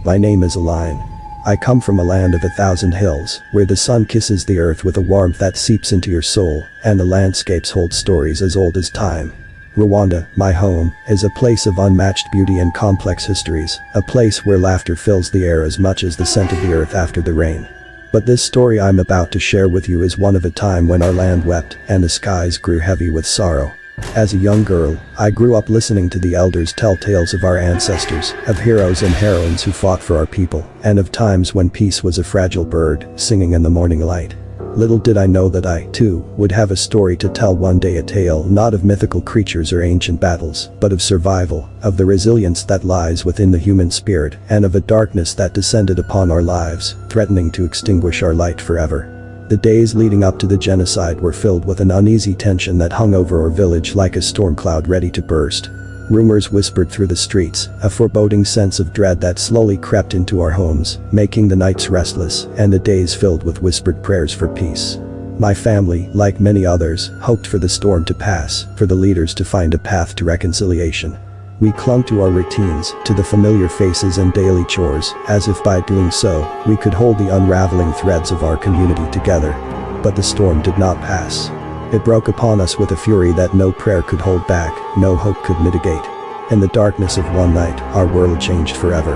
My name is Aline. I come from a land of 1,000 hills, where the sun kisses the earth with a warmth that seeps into your soul, and the landscapes hold stories as old as time. Rwanda, my home, is a place of unmatched beauty and complex histories, a place where laughter fills the air as much as the scent of the earth after the rain. But this story I'm about to share with you is one of a time when our land wept and the skies grew heavy with sorrow. As a young girl, I grew up listening to the elders tell tales of our ancestors, of heroes and heroines who fought for our people, and of times when peace was a fragile bird, singing in the morning light. Little did I know that I, too, would have a story to tell one day, a tale not of mythical creatures or ancient battles, but of survival, of the resilience that lies within the human spirit, and of a darkness that descended upon our lives, threatening to extinguish our light forever. The days leading up to the genocide were filled with an uneasy tension that hung over our village like a storm cloud ready to burst. Rumors whispered through the streets, a foreboding sense of dread that slowly crept into our homes, making the nights restless and the days filled with whispered prayers for peace. My family, like many others, hoped for the storm to pass, for the leaders to find a path to reconciliation. We clung to our routines, to the familiar faces and daily chores, as if by doing so, we could hold the unraveling threads of our community together. But the storm did not pass. It broke upon us with a fury that no prayer could hold back, no hope could mitigate. In the darkness of one night, our world changed forever.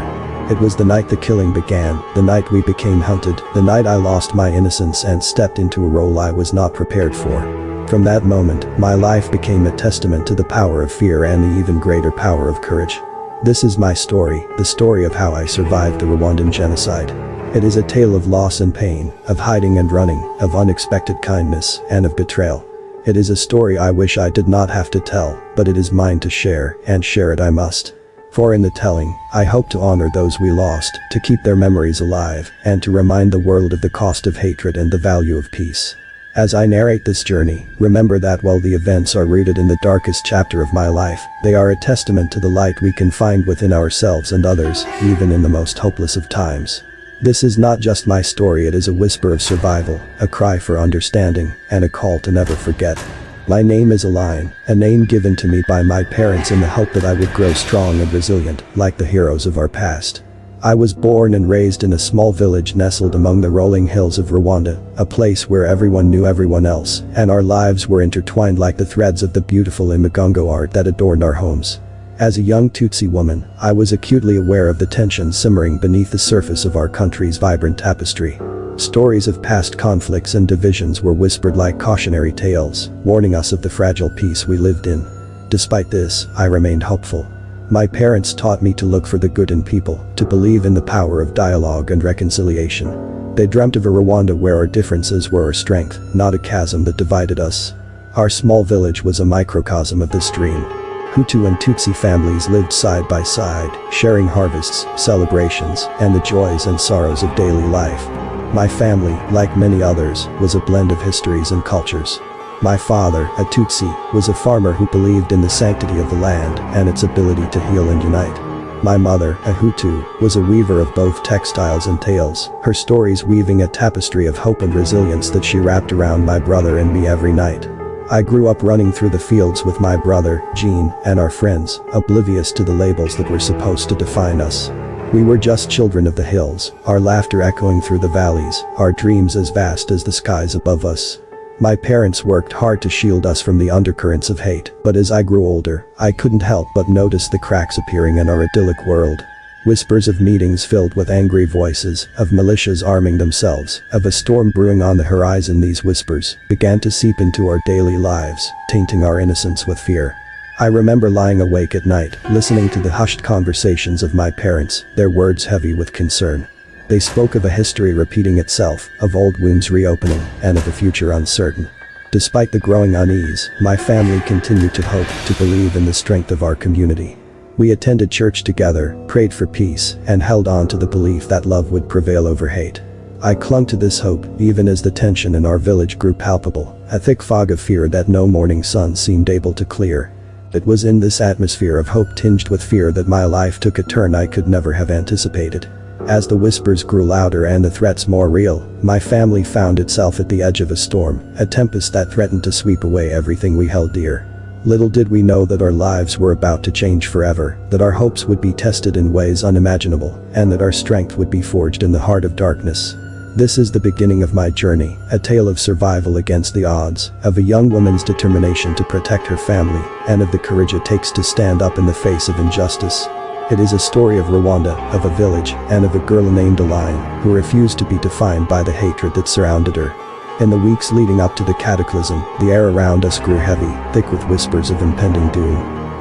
It was the night the killing began, the night we became hunted, the night I lost my innocence and stepped into a role I was not prepared for. From that moment, my life became a testament to the power of fear and the even greater power of courage. This is my story, the story of how I survived the Rwandan genocide. It is a tale of loss and pain, of hiding and running, of unexpected kindness, and of betrayal. It is a story I wish I did not have to tell, but it is mine to share, and share it I must. For in the telling, I hope to honor those we lost, to keep their memories alive, and to remind the world of the cost of hatred and the value of peace. As I narrate this journey, remember that while the events are rooted in the darkest chapter of my life, they are a testament to the light we can find within ourselves and others, even in the most hopeless of times. This is not just my story, it is a whisper of survival, a cry for understanding, and a call to never forget. My name is Aline, a name given to me by my parents in the hope that I would grow strong and resilient, like the heroes of our past. I was born and raised in a small village nestled among the rolling hills of Rwanda, a place where everyone knew everyone else, and our lives were intertwined like the threads of the beautiful Imigongo art that adorned our homes. As a young Tutsi woman, I was acutely aware of the tension simmering beneath the surface of our country's vibrant tapestry. Stories of past conflicts and divisions were whispered like cautionary tales, warning us of the fragile peace we lived in. Despite this, I remained hopeful. My parents taught me to look for the good in people, to believe in the power of dialogue and reconciliation. They dreamt of a Rwanda where our differences were our strength, not a chasm that divided us. Our small village was a microcosm of this dream. Hutu and Tutsi families lived side by side, sharing harvests, celebrations, and the joys and sorrows of daily life. My family, like many others, was a blend of histories and cultures. My father, a Tutsi, was a farmer who believed in the sanctity of the land and its ability to heal and unite. My mother, a Hutu, was a weaver of both textiles and tales, her stories weaving a tapestry of hope and resilience that she wrapped around my brother and me every night. I grew up running through the fields with my brother, Jean, and our friends, oblivious to the labels that were supposed to define us. We were just children of the hills, our laughter echoing through the valleys, our dreams as vast as the skies above us. My parents worked hard to shield us from the undercurrents of hate, but as I grew older, I couldn't help but notice the cracks appearing in our idyllic world. Whispers of meetings filled with angry voices, of militias arming themselves, of a storm brewing on the horizon. These whispers began to seep into our daily lives, tainting our innocence with fear. I remember lying awake at night, listening to the hushed conversations of my parents, their words heavy with concern. They spoke of a history repeating itself, of old wounds reopening, and of a future uncertain. Despite the growing unease, my family continued to hope, to believe in the strength of our community. We attended church together, prayed for peace, and held on to the belief that love would prevail over hate. I clung to this hope, even as the tension in our village grew palpable, a thick fog of fear that no morning sun seemed able to clear. It was in this atmosphere of hope tinged with fear that my life took a turn I could never have anticipated. As the whispers grew louder and the threats more real, my family found itself at the edge of a storm, a tempest that threatened to sweep away everything we held dear. Little did we know that our lives were about to change forever, that our hopes would be tested in ways unimaginable, and that our strength would be forged in the heart of darkness. This is the beginning of my journey, a tale of survival against the odds, of a young woman's determination to protect her family, and of the courage it takes to stand up in the face of injustice. It is a story of Rwanda, of a village, and of a girl named Aline, who refused to be defined by the hatred that surrounded her. In the weeks leading up to the cataclysm, the air around us grew heavy, thick with whispers of impending doom.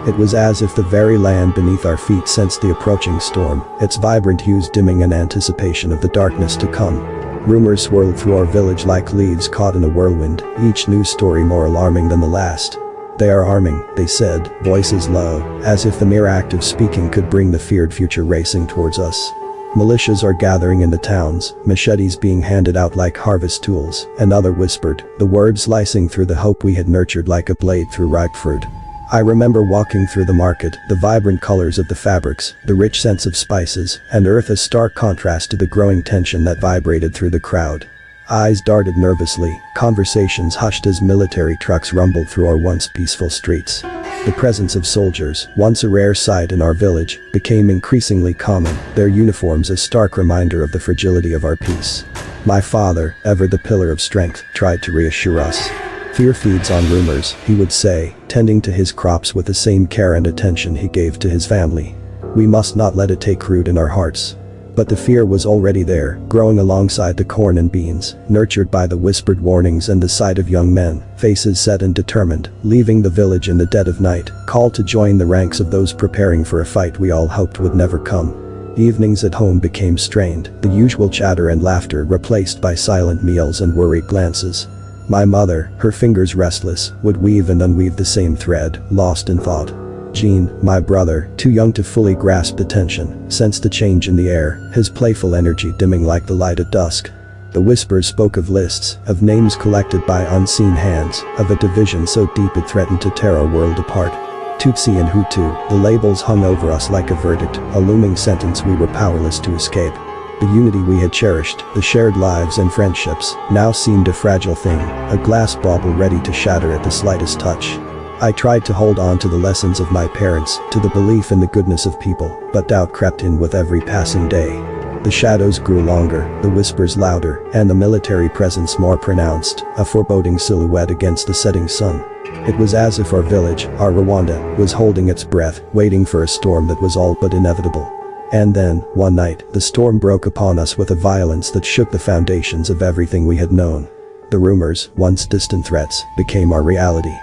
It was as if the very land beneath our feet sensed the approaching storm, its vibrant hues dimming in anticipation of the darkness to come. Rumors swirled through our village like leaves caught in a whirlwind, each news story more alarming than the last. "They are arming," they said, voices low, as if the mere act of speaking could bring the feared future racing towards us. "Militias are gathering in the towns, machetes being handed out like harvest tools," another whispered, the word slicing through the hope we had nurtured like a blade through ripe fruit. I remember walking through the market, the vibrant colors of the fabrics, the rich scents of spices, and earth a stark contrast to the growing tension that vibrated through the crowd. Eyes darted nervously, conversations hushed as military trucks rumbled through our once peaceful streets. The presence of soldiers, once a rare sight in our village, became increasingly common, their uniforms a stark reminder of the fragility of our peace. My father, ever the pillar of strength, tried to reassure us. "Fear feeds on rumors," he would say, tending to his crops with the same care and attention he gave to his family. "We must not let it take root in our hearts." But the fear was already there, growing alongside the corn and beans, nurtured by the whispered warnings and the sight of young men, faces set and determined, leaving the village in the dead of night, called to join the ranks of those preparing for a fight we all hoped would never come. Evenings at home became strained, the usual chatter and laughter replaced by silent meals and worried glances. My mother, her fingers restless, would weave and unweave the same thread, lost in thought. Jean, my brother, too young to fully grasp the tension, sensed the change in the air, his playful energy dimming like the light at dusk. The whispers spoke of lists, of names collected by unseen hands, of a division so deep it threatened to tear our world apart. Tutsi and Hutu, the labels hung over us like a verdict, a looming sentence we were powerless to escape. The unity we had cherished, the shared lives and friendships, now seemed a fragile thing, a glass bauble ready to shatter at the slightest touch. I tried to hold on to the lessons of my parents, to the belief in the goodness of people, but doubt crept in with every passing day. The shadows grew longer, the whispers louder, and the military presence more pronounced, a foreboding silhouette against the setting sun. It was as if our village, our Rwanda, was holding its breath, waiting for a storm that was all but inevitable. And then, one night, the storm broke upon us with a violence that shook the foundations of everything we had known. The rumors, once distant threats, became our reality.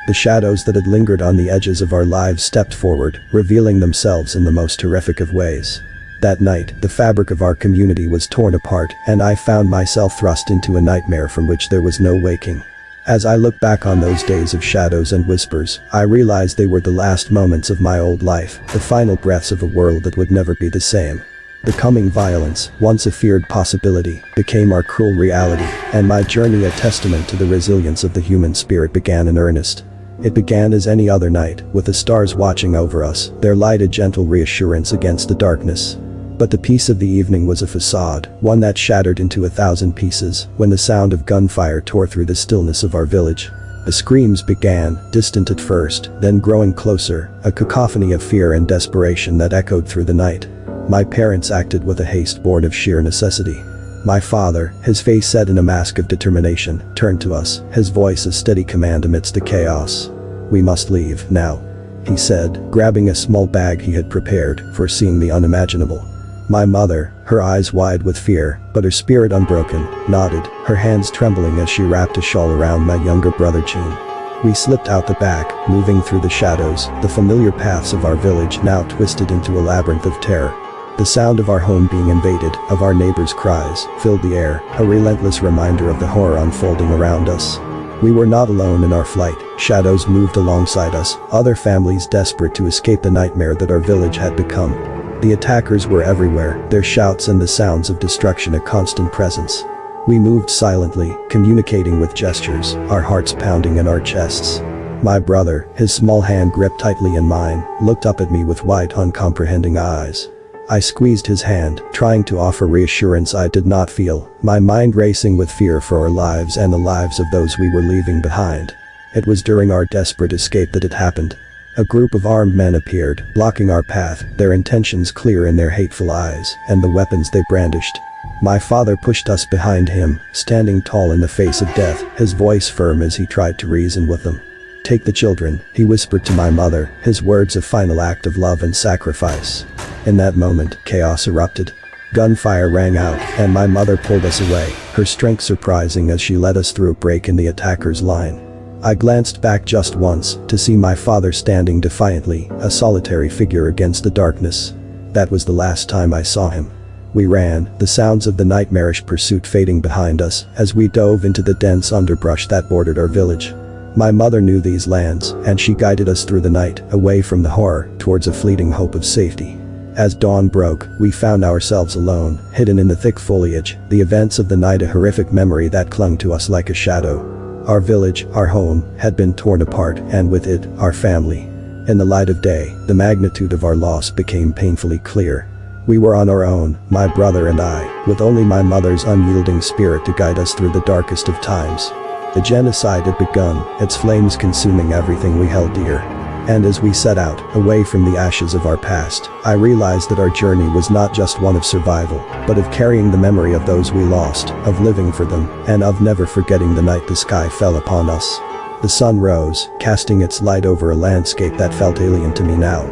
The shadows that had lingered on the edges of our lives stepped forward, revealing themselves in the most horrific of ways. That night, the fabric of our community was torn apart, and I found myself thrust into a nightmare from which there was no waking. As I look back on those days of shadows and whispers, I realize they were the last moments of my old life, the final breaths of a world that would never be the same. The coming violence, once a feared possibility, became our cruel reality, and my journey a testament to the resilience of the human spirit began in earnest. It began as any other night, with the stars watching over us, their light a gentle reassurance against the darkness. But the peace of the evening was a facade, one that shattered into 1,000 pieces, when the sound of gunfire tore through the stillness of our village. The screams began, distant at first, then growing closer, a cacophony of fear and desperation that echoed through the night. My parents acted with a haste born of sheer necessity. My father, his face set in a mask of determination, turned to us, his voice a steady command amidst the chaos. "We must leave, now," he said, grabbing a small bag he had prepared, foreseeing the unimaginable. My mother, her eyes wide with fear, but her spirit unbroken, nodded, her hands trembling as she wrapped a shawl around my younger brother Jean. We slipped out the back, moving through the shadows, the familiar paths of our village now twisted into a labyrinth of terror. The sound of our home being invaded, of our neighbors' cries, filled the air, a relentless reminder of the horror unfolding around us. We were not alone in our flight, shadows moved alongside us, other families desperate to escape the nightmare that our village had become. The attackers were everywhere, their shouts and the sounds of destruction a constant presence. We moved silently, communicating with gestures, our hearts pounding in our chests. My brother, his small hand gripped tightly in mine, looked up at me with wide, uncomprehending eyes. I squeezed his hand, trying to offer reassurance I did not feel, my mind racing with fear for our lives and the lives of those we were leaving behind. It was during our desperate escape that it happened. A group of armed men appeared, blocking our path, their intentions clear in their hateful eyes, and the weapons they brandished. My father pushed us behind him, standing tall in the face of death, his voice firm as he tried to reason with them. "Take the children," he whispered to my mother, his words a final act of love and sacrifice. In that moment, chaos erupted. Gunfire rang out, and my mother pulled us away, her strength surprising as she led us through a break in the attackers' line. I glanced back just once, to see my father standing defiantly, a solitary figure against the darkness. That was the last time I saw him. We ran, the sounds of the nightmarish pursuit fading behind us, as we dove into the dense underbrush that bordered our village. My mother knew these lands, and she guided us through the night, away from the horror, towards a fleeting hope of safety. As dawn broke, we found ourselves alone, hidden in the thick foliage, the events of the night a horrific memory that clung to us like a shadow. Our village, our home, had been torn apart, and with it, our family. In the light of day, the magnitude of our loss became painfully clear. We were on our own, my brother and I, with only my mother's unyielding spirit to guide us through the darkest of times. The genocide had begun, its flames consuming everything we held dear. And as we set out, away from the ashes of our past, I realized that our journey was not just one of survival, but of carrying the memory of those we lost, of living for them, and of never forgetting the night the sky fell upon us. The sun rose, casting its light over a landscape that felt alien to me now.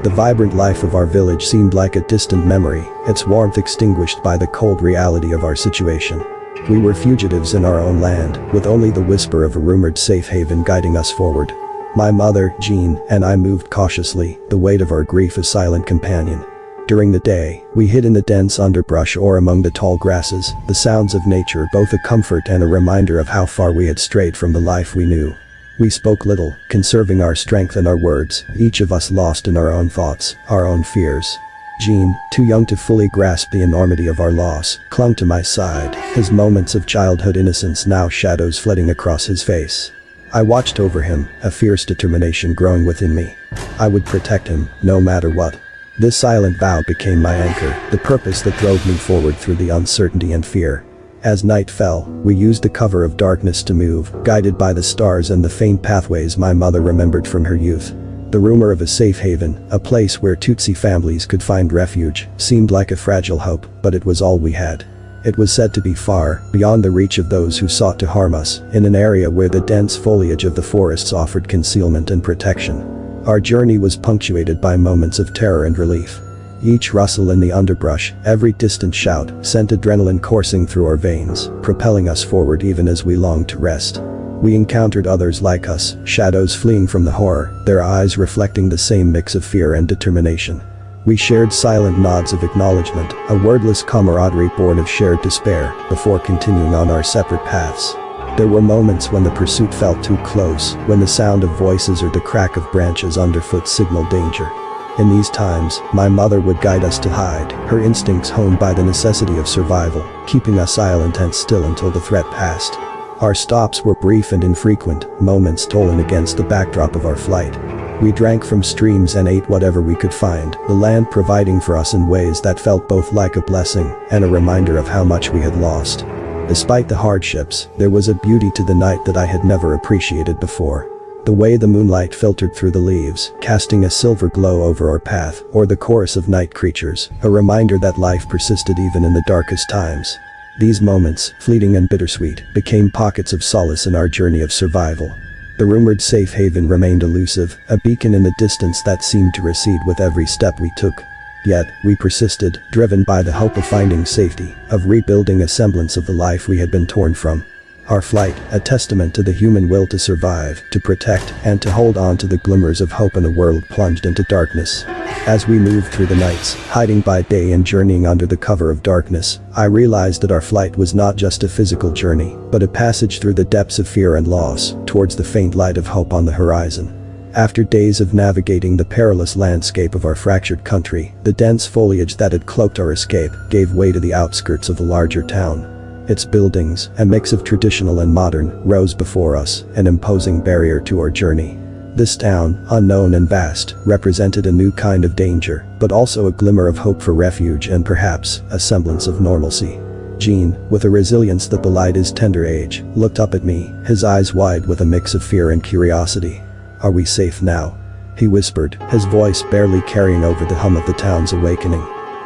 The vibrant life of our village seemed like a distant memory, its warmth extinguished by the cold reality of our situation. We were fugitives in our own land, with only the whisper of a rumored safe haven guiding us forward. My mother, Jean, and I moved cautiously, the weight of our grief a silent companion. During the day, we hid in the dense underbrush or among the tall grasses, the sounds of nature both a comfort and a reminder of how far we had strayed from the life we knew. We spoke little, conserving our strength and our words, each of us lost in our own thoughts, our own fears. Jean, too young to fully grasp the enormity of our loss, clung to my side, his moments of childhood innocence now shadows flitting across his face. I watched over him, a fierce determination growing within me. I would protect him, no matter what. This silent vow became my anchor, the purpose that drove me forward through the uncertainty and fear. As night fell, we used the cover of darkness to move, guided by the stars and the faint pathways my mother remembered from her youth. The rumor of a safe haven, a place where Tutsi families could find refuge, seemed like a fragile hope, but it was all we had. It was said to be far, beyond the reach of those who sought to harm us, in an area where the dense foliage of the forests offered concealment and protection. Our journey was punctuated by moments of terror and relief. Each rustle in the underbrush, every distant shout, sent adrenaline coursing through our veins, propelling us forward even as we longed to rest. We encountered others like us, shadows fleeing from the horror, their eyes reflecting the same mix of fear and determination. We shared silent nods of acknowledgement, a wordless camaraderie born of shared despair, before continuing on our separate paths. There were moments when the pursuit felt too close, when the sound of voices or the crack of branches underfoot signaled danger. In these times, my mother would guide us to hide, her instincts honed by the necessity of survival, keeping us silent and still until the threat passed. Our stops were brief and infrequent, moments stolen against the backdrop of our flight. We drank from streams and ate whatever we could find, the land providing for us in ways that felt both like a blessing and a reminder of how much we had lost. Despite the hardships, there was a beauty to the night that I had never appreciated before. The way the moonlight filtered through the leaves, casting a silver glow over our path, or the chorus of night creatures, a reminder that life persisted even in the darkest times. These moments, fleeting and bittersweet, became pockets of solace in our journey of survival. The rumored safe haven remained elusive, a beacon in the distance that seemed to recede with every step we took. Yet, we persisted, driven by the hope of finding safety, of rebuilding a semblance of the life we had been torn from. Our flight, a testament to the human will to survive, to protect, and to hold on to the glimmers of hope in a world plunged into darkness. As we moved through the nights, hiding by day and journeying under the cover of darkness, I realized that our flight was not just a physical journey, but a passage through the depths of fear and loss, towards the faint light of hope on the horizon. After days of navigating the perilous landscape of our fractured country, the dense foliage that had cloaked our escape gave way to the outskirts of the larger town. Its buildings, a mix of traditional and modern, rose before us, an imposing barrier to our journey. This town, unknown and vast, represented a new kind of danger, but also a glimmer of hope for refuge and perhaps a semblance of normalcy. Jean, with a resilience that belied his tender age, looked up at me, his eyes wide with a mix of fear and curiosity. "Are we safe now?" he whispered, his voice barely carrying over the hum of the town's awakening.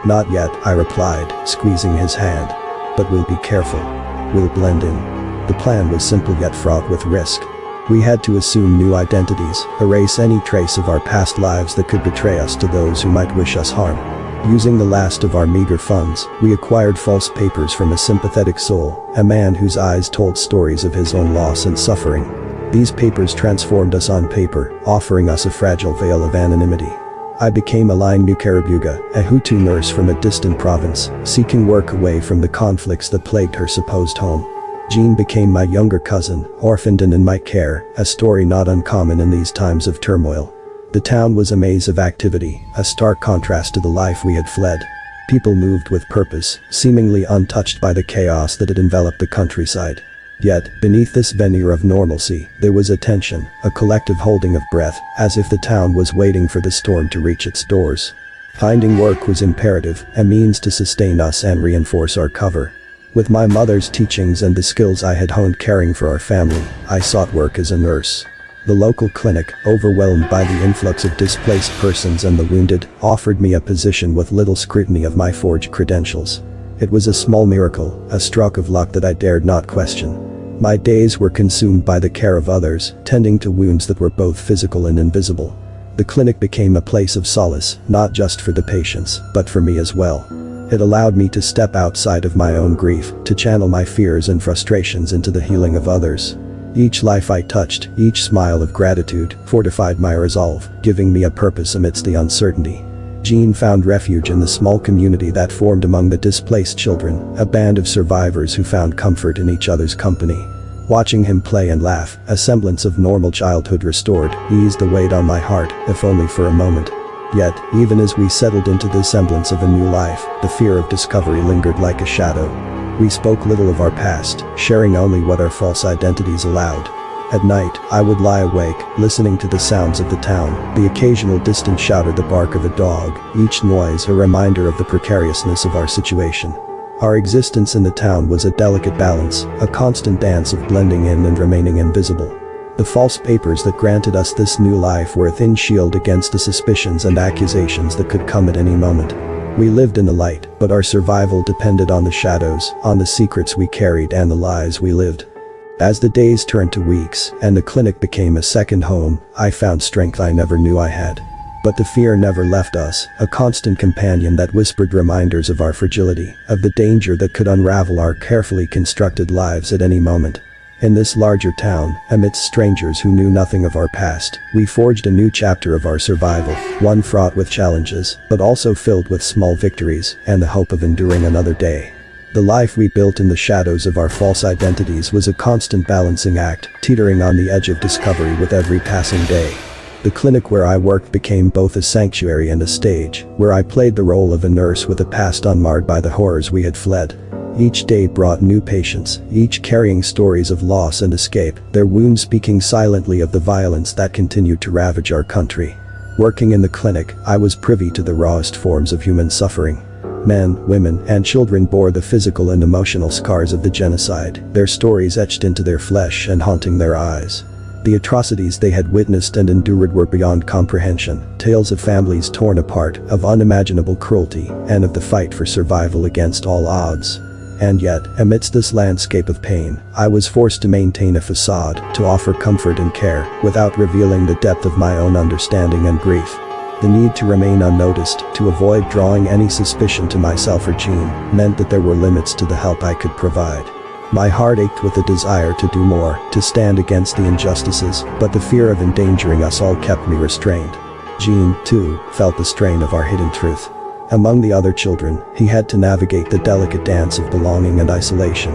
"Not yet," I replied, squeezing his hand. "But we'll be careful. We'll blend in." The plan was simple yet fraught with risk. We had to assume new identities, erase any trace of our past lives that could betray us to those who might wish us harm. Using the last of our meager funds, we acquired false papers from a sympathetic soul, a man whose eyes told stories of his own loss and suffering. These papers transformed us on paper, offering us a fragile veil of anonymity. I became Aline Mukarabuga, a Hutu nurse from a distant province, seeking work away from the conflicts that plagued her supposed home. Jean became my younger cousin, orphaned and in my care, a story not uncommon in these times of turmoil. The town was a maze of activity, a stark contrast to the life we had fled. People moved with purpose, seemingly untouched by the chaos that had enveloped the countryside. Yet, beneath this veneer of normalcy, there was a tension, a collective holding of breath, as if the town was waiting for the storm to reach its doors. Finding work was imperative, a means to sustain us and reinforce our cover. With my mother's teachings and the skills I had honed caring for our family, I sought work as a nurse. The local clinic, overwhelmed by the influx of displaced persons and the wounded, offered me a position with little scrutiny of my forged credentials. It was a small miracle, a stroke of luck that I dared not question. My days were consumed by the care of others, tending to wounds that were both physical and invisible. The clinic became a place of solace, not just for the patients, but for me as well. It allowed me to step outside of my own grief, to channel my fears and frustrations into the healing of others. Each life I touched, each smile of gratitude, fortified my resolve, giving me a purpose amidst the uncertainty. Jean found refuge in the small community that formed among the displaced children, a band of survivors who found comfort in each other's company. Watching him play and laugh, a semblance of normal childhood restored, eased the weight on my heart, if only for a moment. Yet, even as we settled into the semblance of a new life, the fear of discovery lingered like a shadow. We spoke little of our past, sharing only what our false identities allowed. At night, I would lie awake, listening to the sounds of the town, the occasional distant shout or the bark of a dog, each noise a reminder of the precariousness of our situation. Our existence in the town was a delicate balance, a constant dance of blending in and remaining invisible. The false papers that granted us this new life were a thin shield against the suspicions and accusations that could come at any moment. We lived in the light, but our survival depended on the shadows, on the secrets we carried and the lies we lived. As the days turned to weeks, and the clinic became a second home, I found strength I never knew I had. But the fear never left us, a constant companion that whispered reminders of our fragility, of the danger that could unravel our carefully constructed lives at any moment. In this larger town, amidst strangers who knew nothing of our past, we forged a new chapter of our survival, one fraught with challenges, but also filled with small victories, and the hope of enduring another day. The life we built in the shadows of our false identities was a constant balancing act, teetering on the edge of discovery with every passing day. The clinic where I worked became both a sanctuary and a stage, where I played the role of a nurse with a past unmarred by the horrors we had fled. Each day brought new patients, each carrying stories of loss and escape, their wounds speaking silently of the violence that continued to ravage our country. Working in the clinic, I was privy to the rawest forms of human suffering. Men, women, and children bore the physical and emotional scars of the genocide, their stories etched into their flesh and haunting their eyes. The atrocities they had witnessed and endured were beyond comprehension, tales of families torn apart, of unimaginable cruelty, and of the fight for survival against all odds. And yet, amidst this landscape of pain, I was forced to maintain a facade, to offer comfort and care, without revealing the depth of my own understanding and grief. The need to remain unnoticed, to avoid drawing any suspicion to myself or Jean, meant that there were limits to the help I could provide. My heart ached with a desire to do more, to stand against the injustices, but the fear of endangering us all kept me restrained. Jean, too, felt the strain of our hidden truth. Among the other children, he had to navigate the delicate dance of belonging and isolation.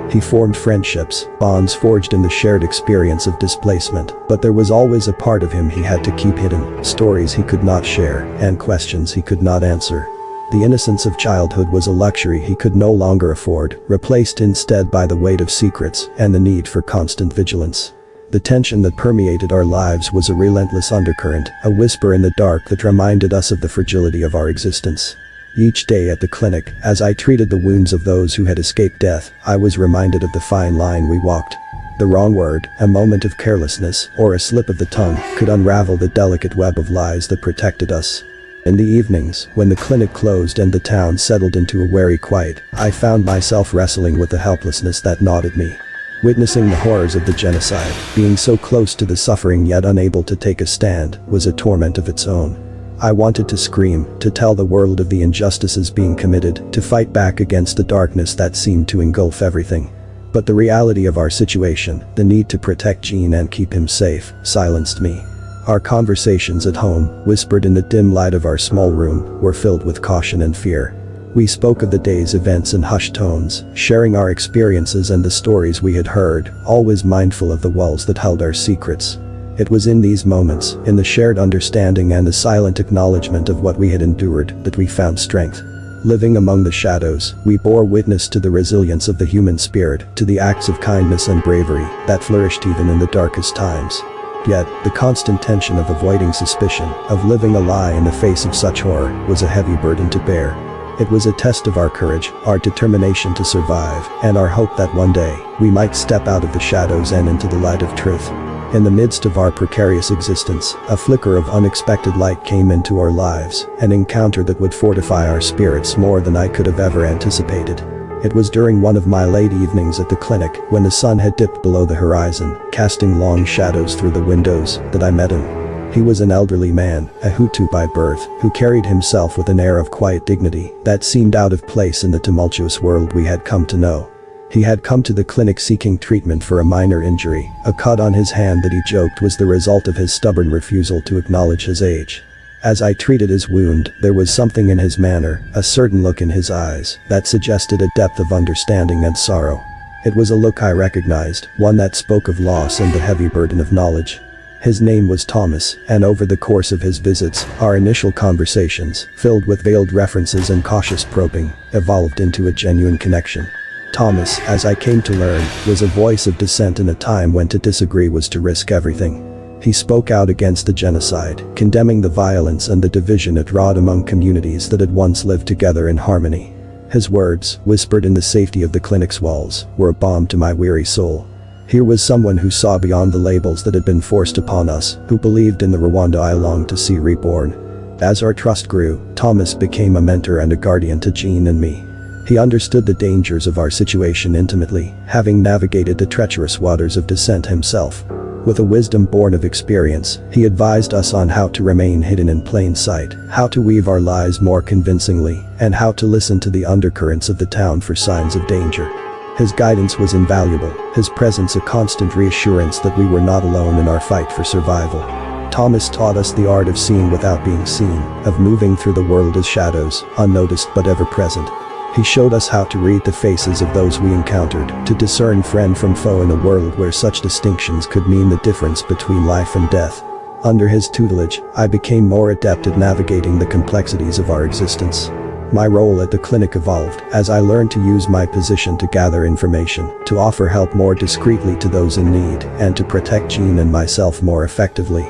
He formed friendships, bonds forged in the shared experience of displacement, but there was always a part of him he had to keep hidden, stories he could not share, and questions he could not answer. The innocence of childhood was a luxury he could no longer afford, replaced instead by the weight of secrets and the need for constant vigilance. The tension that permeated our lives was a relentless undercurrent, a whisper in the dark that reminded us of the fragility of our existence. Each day at the clinic, as I treated the wounds of those who had escaped death, I was reminded of the fine line we walked. The wrong word, a moment of carelessness, or a slip of the tongue, could unravel the delicate web of lies that protected us. In the evenings, when the clinic closed and the town settled into a wary quiet, I found myself wrestling with the helplessness that gnawed at me. Witnessing the horrors of the genocide, being so close to the suffering yet unable to take a stand, was a torment of its own. I wanted to scream, to tell the world of the injustices being committed, to fight back against the darkness that seemed to engulf everything. But the reality of our situation, the need to protect Jean and keep him safe, silenced me. Our conversations at home, whispered in the dim light of our small room, were filled with caution and fear. We spoke of the day's events in hushed tones, sharing our experiences and the stories we had heard, always mindful of the walls that held our secrets. It was in these moments, in the shared understanding and the silent acknowledgement of what we had endured, that we found strength. Living among the shadows, we bore witness to the resilience of the human spirit, to the acts of kindness and bravery that flourished even in the darkest times. Yet, the constant tension of avoiding suspicion, of living a lie in the face of such horror, was a heavy burden to bear. It was a test of our courage, our determination to survive, and our hope that one day, we might step out of the shadows and into the light of truth. In the midst of our precarious existence, a flicker of unexpected light came into our lives, an encounter that would fortify our spirits more than I could have ever anticipated. It was during one of my late evenings at the clinic, when the sun had dipped below the horizon, casting long shadows through the windows, that I met him. He was an elderly man, a Hutu by birth, who carried himself with an air of quiet dignity that seemed out of place in the tumultuous world we had come to know. He had come to the clinic seeking treatment for a minor injury, a cut on his hand that he joked was the result of his stubborn refusal to acknowledge his age. As I treated his wound, there was something in his manner, a certain look in his eyes, that suggested a depth of understanding and sorrow. It was a look I recognized, one that spoke of loss and the heavy burden of knowledge. His name was Thomas, and over the course of his visits, our initial conversations, filled with veiled references and cautious probing, evolved into a genuine connection. Thomas, as I came to learn, was a voice of dissent in a time when to disagree was to risk everything. He spoke out against the genocide, condemning the violence and the division it wrought among communities that had once lived together in harmony. His words, whispered in the safety of the clinic's walls, were a balm to my weary soul. Here was someone who saw beyond the labels that had been forced upon us, who believed in the Rwanda I longed to see reborn. As our trust grew, Thomas became a mentor and a guardian to Jean and me. He understood the dangers of our situation intimately, having navigated the treacherous waters of dissent himself. With a wisdom born of experience, he advised us on how to remain hidden in plain sight, how to weave our lies more convincingly, and how to listen to the undercurrents of the town for signs of danger. His guidance was invaluable, his presence a constant reassurance that we were not alone in our fight for survival. Thomas taught us the art of seeing without being seen, of moving through the world as shadows, unnoticed but ever present. He showed us how to read the faces of those we encountered, to discern friend from foe in a world where such distinctions could mean the difference between life and death. Under his tutelage, I became more adept at navigating the complexities of our existence. My role at the clinic evolved as I learned to use my position to gather information, to offer help more discreetly to those in need, and to protect Jean and myself more effectively.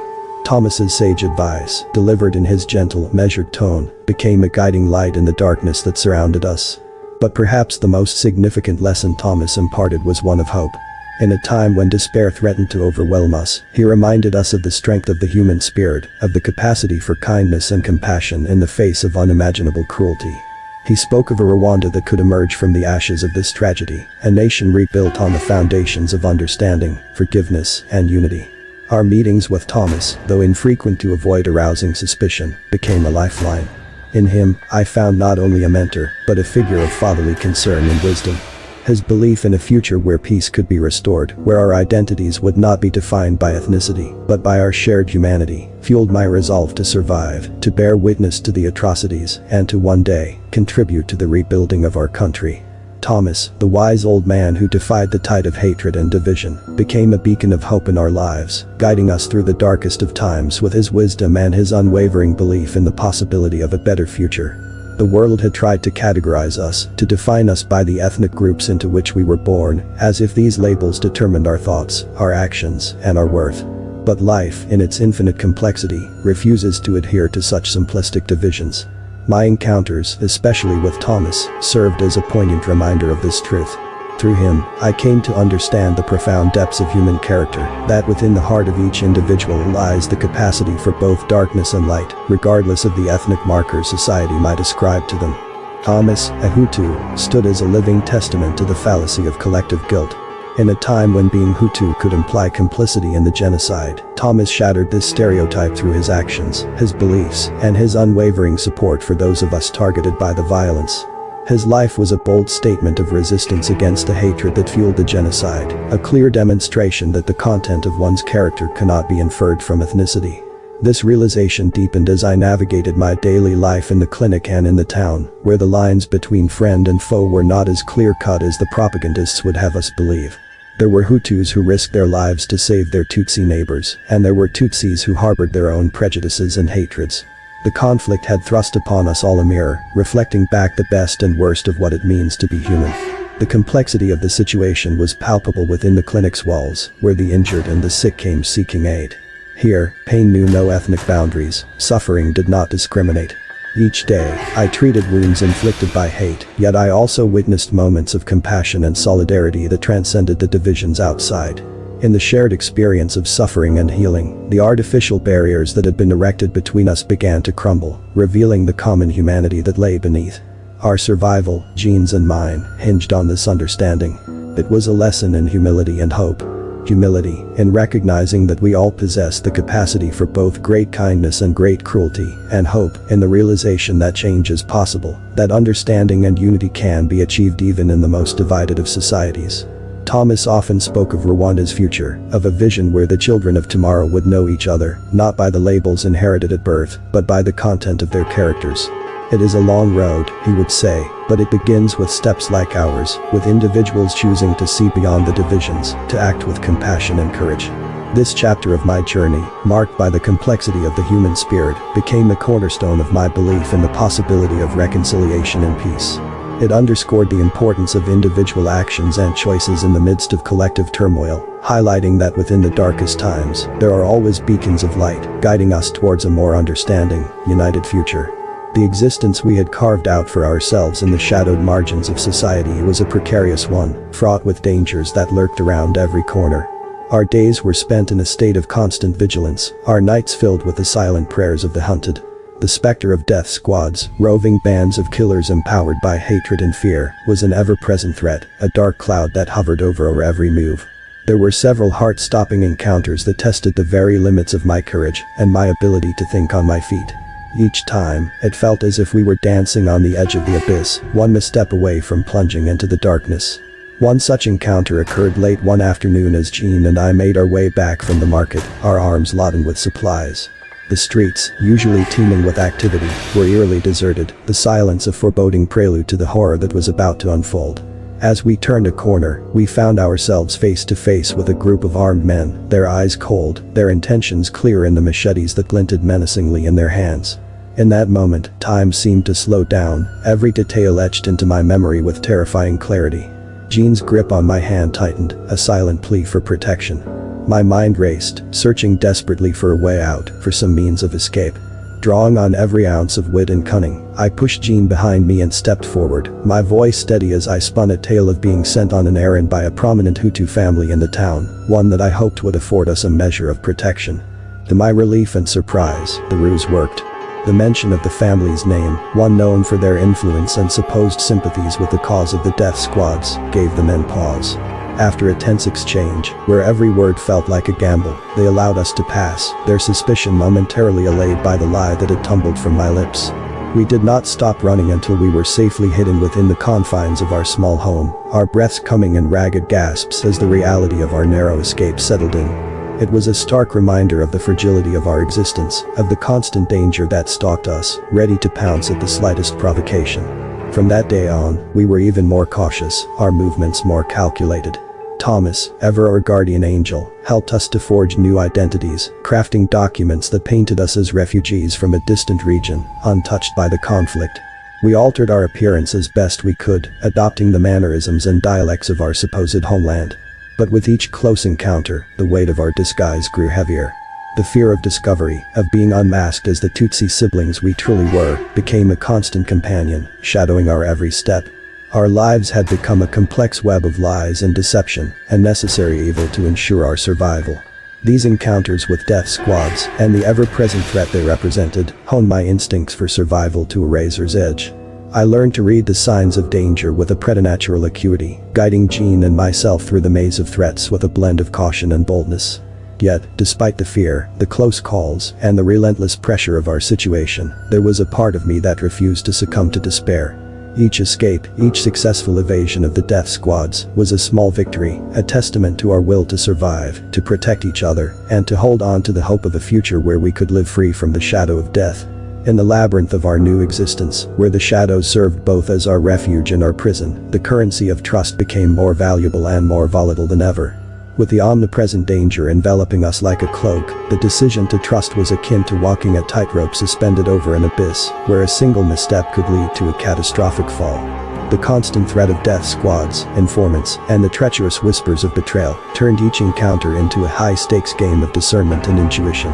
Thomas's sage advice, delivered in his gentle, measured tone, became a guiding light in the darkness that surrounded us. But perhaps the most significant lesson Thomas imparted was one of hope. In a time when despair threatened to overwhelm us, he reminded us of the strength of the human spirit, of the capacity for kindness and compassion in the face of unimaginable cruelty. He spoke of a Rwanda that could emerge from the ashes of this tragedy, a nation rebuilt on the foundations of understanding, forgiveness, and unity. Our meetings with Thomas, though infrequent to avoid arousing suspicion, became a lifeline. In him, I found not only a mentor, but a figure of fatherly concern and wisdom. His belief in a future where peace could be restored, where our identities would not be defined by ethnicity, but by our shared humanity, fueled my resolve to survive, to bear witness to the atrocities, and to one day, contribute to the rebuilding of our country. Thomas, the wise old man who defied the tide of hatred and division, became a beacon of hope in our lives, guiding us through the darkest of times with his wisdom and his unwavering belief in the possibility of a better future. The world had tried to categorize us, to define us by the ethnic groups into which we were born, as if these labels determined our thoughts, our actions, and our worth. But life, in its infinite complexity, refuses to adhere to such simplistic divisions. My encounters, especially with Thomas, served as a poignant reminder of this truth. Through him, I came to understand the profound depths of human character, that within the heart of each individual lies the capacity for both darkness and light, regardless of the ethnic markers society might ascribe to them. Thomas, a Hutu, stood as a living testament to the fallacy of collective guilt. In a time when being Hutu could imply complicity in the genocide, Thomas shattered this stereotype through his actions, his beliefs, and his unwavering support for those of us targeted by the violence. His life was a bold statement of resistance against the hatred that fueled the genocide, a clear demonstration that the content of one's character cannot be inferred from ethnicity. This realization deepened as I navigated my daily life in the clinic and in the town, where the lines between friend and foe were not as clear-cut as the propagandists would have us believe. There were Hutus who risked their lives to save their Tutsi neighbors, and there were Tutsis who harbored their own prejudices and hatreds. The conflict had thrust upon us all a mirror, reflecting back the best and worst of what it means to be human. The complexity of the situation was palpable within the clinic's walls, where the injured and the sick came seeking aid. Here, pain knew no ethnic boundaries, suffering did not discriminate. Each day, I treated wounds inflicted by hate, yet I also witnessed moments of compassion and solidarity that transcended the divisions outside. In the shared experience of suffering and healing, the artificial barriers that had been erected between us began to crumble, revealing the common humanity that lay beneath. Our survival, Jean's and mine, hinged on this understanding. It was a lesson in humility and hope. Humility, in recognizing that we all possess the capacity for both great kindness and great cruelty, and hope, in the realization that change is possible, that understanding and unity can be achieved even in the most divided of societies. Thomas often spoke of Rwanda's future, of a vision where the children of tomorrow would know each other, not by the labels inherited at birth, but by the content of their characters. It is a long road, he would say, but it begins with steps like ours, with individuals choosing to see beyond the divisions, to act with compassion and courage. This chapter of my journey, marked by the complexity of the human spirit, became the cornerstone of my belief in the possibility of reconciliation and peace. It underscored the importance of individual actions and choices in the midst of collective turmoil, highlighting that within the darkest times, there are always beacons of light, guiding us towards a more understanding, united future. The existence we had carved out for ourselves in the shadowed margins of society was a precarious one, fraught with dangers that lurked around every corner. Our days were spent in a state of constant vigilance, our nights filled with the silent prayers of the hunted. The specter of death squads, roving bands of killers empowered by hatred and fear, was an ever-present threat, a dark cloud that hovered over our every move. There were several heart-stopping encounters that tested the very limits of my courage and my ability to think on my feet. Each time, it felt as if we were dancing on the edge of the abyss, one misstep away from plunging into the darkness. One such encounter occurred late one afternoon as Jean and I made our way back from the market, our arms laden with supplies. The streets, usually teeming with activity, were eerily deserted, the silence a foreboding prelude to the horror that was about to unfold. As we turned a corner, we found ourselves face to face with a group of armed men, their eyes cold, their intentions clear in the machetes that glinted menacingly in their hands. In that moment, time seemed to slow down, every detail etched into my memory with terrifying clarity. Jean's grip on my hand tightened, a silent plea for protection. My mind raced, searching desperately for a way out, for some means of escape. Drawing on every ounce of wit and cunning, I pushed Jean behind me and stepped forward, my voice steady as I spun a tale of being sent on an errand by a prominent Hutu family in the town, one that I hoped would afford us a measure of protection. To my relief and surprise, the ruse worked. The mention of the family's name, one known for their influence and supposed sympathies with the cause of the death squads, gave the men pause. After a tense exchange, where every word felt like a gamble, they allowed us to pass, their suspicion momentarily allayed by the lie that had tumbled from my lips. We did not stop running until we were safely hidden within the confines of our small home, our breaths coming in ragged gasps as the reality of our narrow escape settled in. It was a stark reminder of the fragility of our existence, of the constant danger that stalked us, ready to pounce at the slightest provocation. From that day on, we were even more cautious, our movements more calculated. Thomas, ever our guardian angel, helped us to forge new identities, crafting documents that painted us as refugees from a distant region, untouched by the conflict. We altered our appearance as best we could, adopting the mannerisms and dialects of our supposed homeland. But with each close encounter, the weight of our disguise grew heavier. The fear of discovery, of being unmasked as the Tutsi siblings we truly were, became a constant companion, shadowing our every step. Our lives had become a complex web of lies and deception, a necessary evil to ensure our survival. These encounters with death squads, and the ever-present threat they represented, honed my instincts for survival to a razor's edge. I learned to read the signs of danger with a preternatural acuity, guiding Jean and myself through the maze of threats with a blend of caution and boldness. Yet, despite the fear, the close calls, and the relentless pressure of our situation, there was a part of me that refused to succumb to despair. Each escape, each successful evasion of the death squads, was a small victory, a testament to our will to survive, to protect each other, and to hold on to the hope of a future where we could live free from the shadow of death. In the labyrinth of our new existence, where the shadows served both as our refuge and our prison, the currency of trust became more valuable and more volatile than ever. With the omnipresent danger enveloping us like a cloak, the decision to trust was akin to walking a tightrope suspended over an abyss, where a single misstep could lead to a catastrophic fall. The constant threat of death squads, informants, and the treacherous whispers of betrayal turned each encounter into a high-stakes game of discernment and intuition.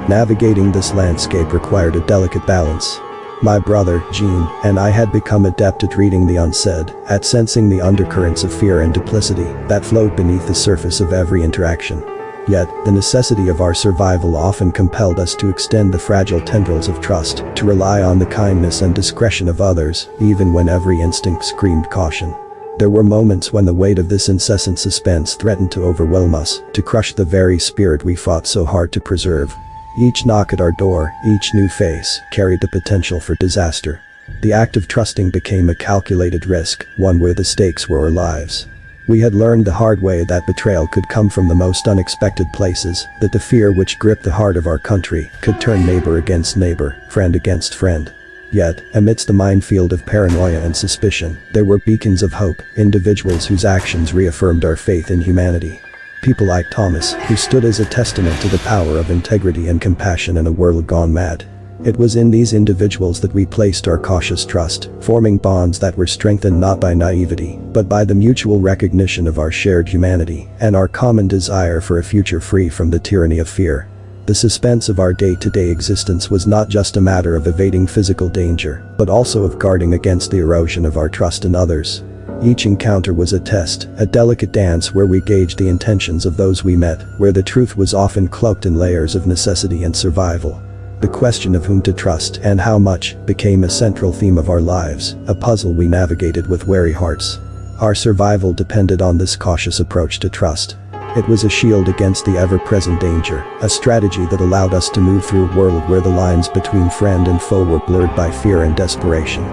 Navigating this landscape required a delicate balance. My brother, Jean, and I had become adept at reading the unsaid, at sensing the undercurrents of fear and duplicity that flowed beneath the surface of every interaction. Yet, the necessity of our survival often compelled us to extend the fragile tendrils of trust, to rely on the kindness and discretion of others, even when every instinct screamed caution. There were moments when the weight of this incessant suspense threatened to overwhelm us, to crush the very spirit we fought so hard to preserve. Each knock at our door, each new face, carried the potential for disaster. The act of trusting became a calculated risk, one where the stakes were our lives. We had learned the hard way that betrayal could come from the most unexpected places, that the fear which gripped the heart of our country could turn neighbor against neighbor, friend against friend. Yet, amidst the minefield of paranoia and suspicion, there were beacons of hope, individuals whose actions reaffirmed our faith in humanity. People like Thomas, who stood as a testament to the power of integrity and compassion in a world gone mad. It was in these individuals that we placed our cautious trust, forming bonds that were strengthened not by naivety, but by the mutual recognition of our shared humanity, and our common desire for a future free from the tyranny of fear. The suspense of our day-to-day existence was not just a matter of evading physical danger, but also of guarding against the erosion of our trust in others. Each encounter was a test, a delicate dance where we gauged the intentions of those we met, where the truth was often cloaked in layers of necessity and survival. The question of whom to trust and how much became a central theme of our lives, a puzzle we navigated with wary hearts. Our survival depended on this cautious approach to trust. It was a shield against the ever-present danger, a strategy that allowed us to move through a world where the lines between friend and foe were blurred by fear and desperation.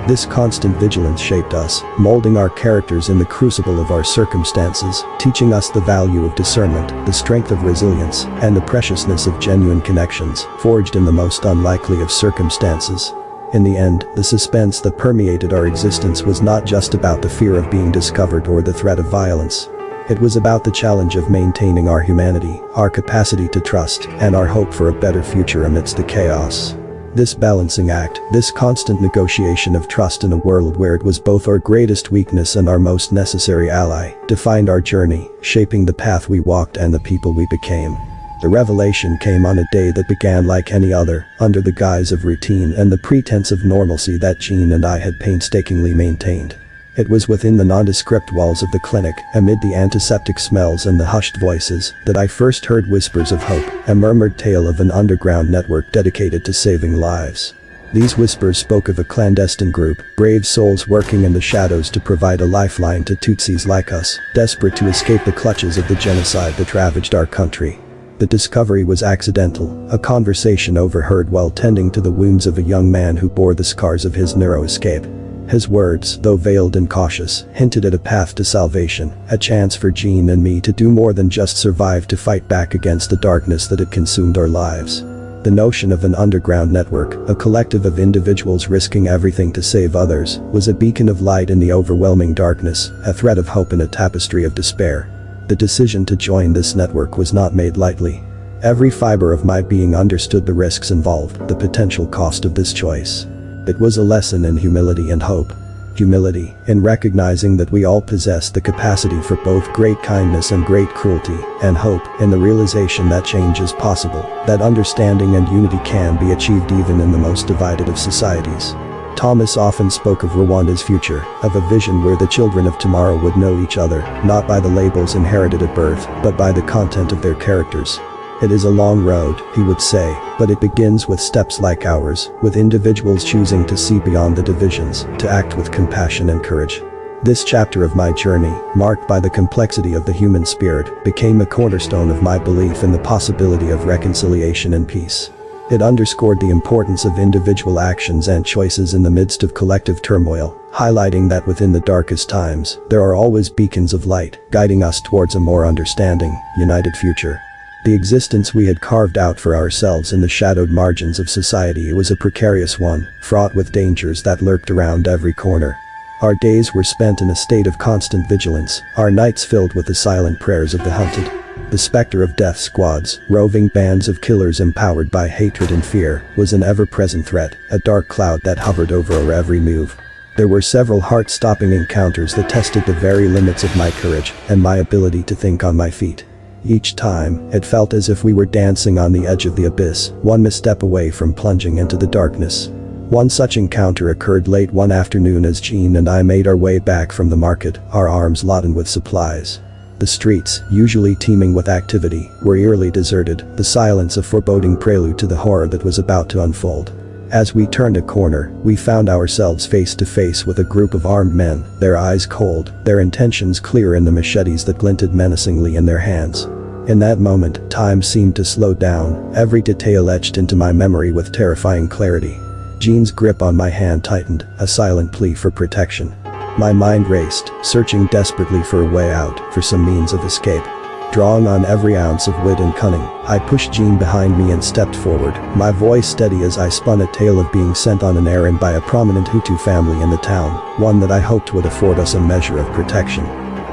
This constant vigilance shaped us, molding our characters in the crucible of our circumstances, teaching us the value of discernment, the strength of resilience, and the preciousness of genuine connections, forged in the most unlikely of circumstances. In the end, the suspense that permeated our existence was not just about the fear of being discovered or the threat of violence. It was about the challenge of maintaining our humanity, our capacity to trust, and our hope for a better future amidst the chaos. This balancing act, this constant negotiation of trust in a world where it was both our greatest weakness and our most necessary ally, defined our journey, shaping the path we walked and the people we became. The revelation came on a day that began like any other, under the guise of routine and the pretense of normalcy that Jean and I had painstakingly maintained. It was within the nondescript walls of the clinic, amid the antiseptic smells and the hushed voices, that I first heard whispers of hope, a murmured tale of an underground network dedicated to saving lives. These whispers spoke of a clandestine group, brave souls working in the shadows to provide a lifeline to Tutsis like us, desperate to escape the clutches of the genocide that ravaged our country. The discovery was accidental, a conversation overheard while tending to the wounds of a young man who bore the scars of his narrow escape. His words, though veiled and cautious, hinted at a path to salvation, a chance for Jean and me to do more than just survive, to fight back against the darkness that had consumed our lives. The notion of an underground network, a collective of individuals risking everything to save others, was a beacon of light in the overwhelming darkness, a thread of hope in a tapestry of despair. The decision to join this network was not made lightly. Every fiber of my being understood the risks involved, the potential cost of this choice. It was a lesson in humility and hope. humility, in recognizing that we all possess the capacity for both great kindness and great cruelty, and hope, in the realization that change is possible, that understanding and unity can be achieved even in the most divided of societies. Thomas often spoke of Rwanda's future, of a vision where the children of tomorrow would know each other, not by the labels inherited at birth, but by the content of their characters. It is a long road, he would say, but it begins with steps like ours, with individuals choosing to see beyond the divisions, to act with compassion and courage. This chapter of my journey, marked by the complexity of the human spirit, became a cornerstone of my belief in the possibility of reconciliation and peace. It underscored the importance of individual actions and choices in the midst of collective turmoil, highlighting that within the darkest times, there are always beacons of light, guiding us towards a more understanding, united future. The existence we had carved out for ourselves in the shadowed margins of society was a precarious one, fraught with dangers that lurked around every corner. Our days were spent in a state of constant vigilance, our nights filled with the silent prayers of the hunted. The specter of death squads, roving bands of killers empowered by hatred and fear, was an ever-present threat, a dark cloud that hovered over our every move. There were several heart-stopping encounters that tested the very limits of my courage and my ability to think on my feet. Each time, it felt as if we were dancing on the edge of the abyss, one misstep away from plunging into the darkness. One such encounter occurred late one afternoon as Jean and I made our way back from the market, our arms laden with supplies. The streets, usually teeming with activity, were eerily deserted, the silence a foreboding prelude to the horror that was about to unfold. As we turned a corner, we found ourselves face to face with a group of armed men, their eyes cold, their intentions clear in the machetes that glinted menacingly in their hands. In that moment, time seemed to slow down, every detail etched into my memory with terrifying clarity. Jean's grip on my hand tightened, a silent plea for protection. My mind raced, searching desperately for a way out, for some means of escape. Drawing on every ounce of wit and cunning, I pushed Jean behind me and stepped forward, my voice steady as I spun a tale of being sent on an errand by a prominent Hutu family in the town, one that I hoped would afford us a measure of protection.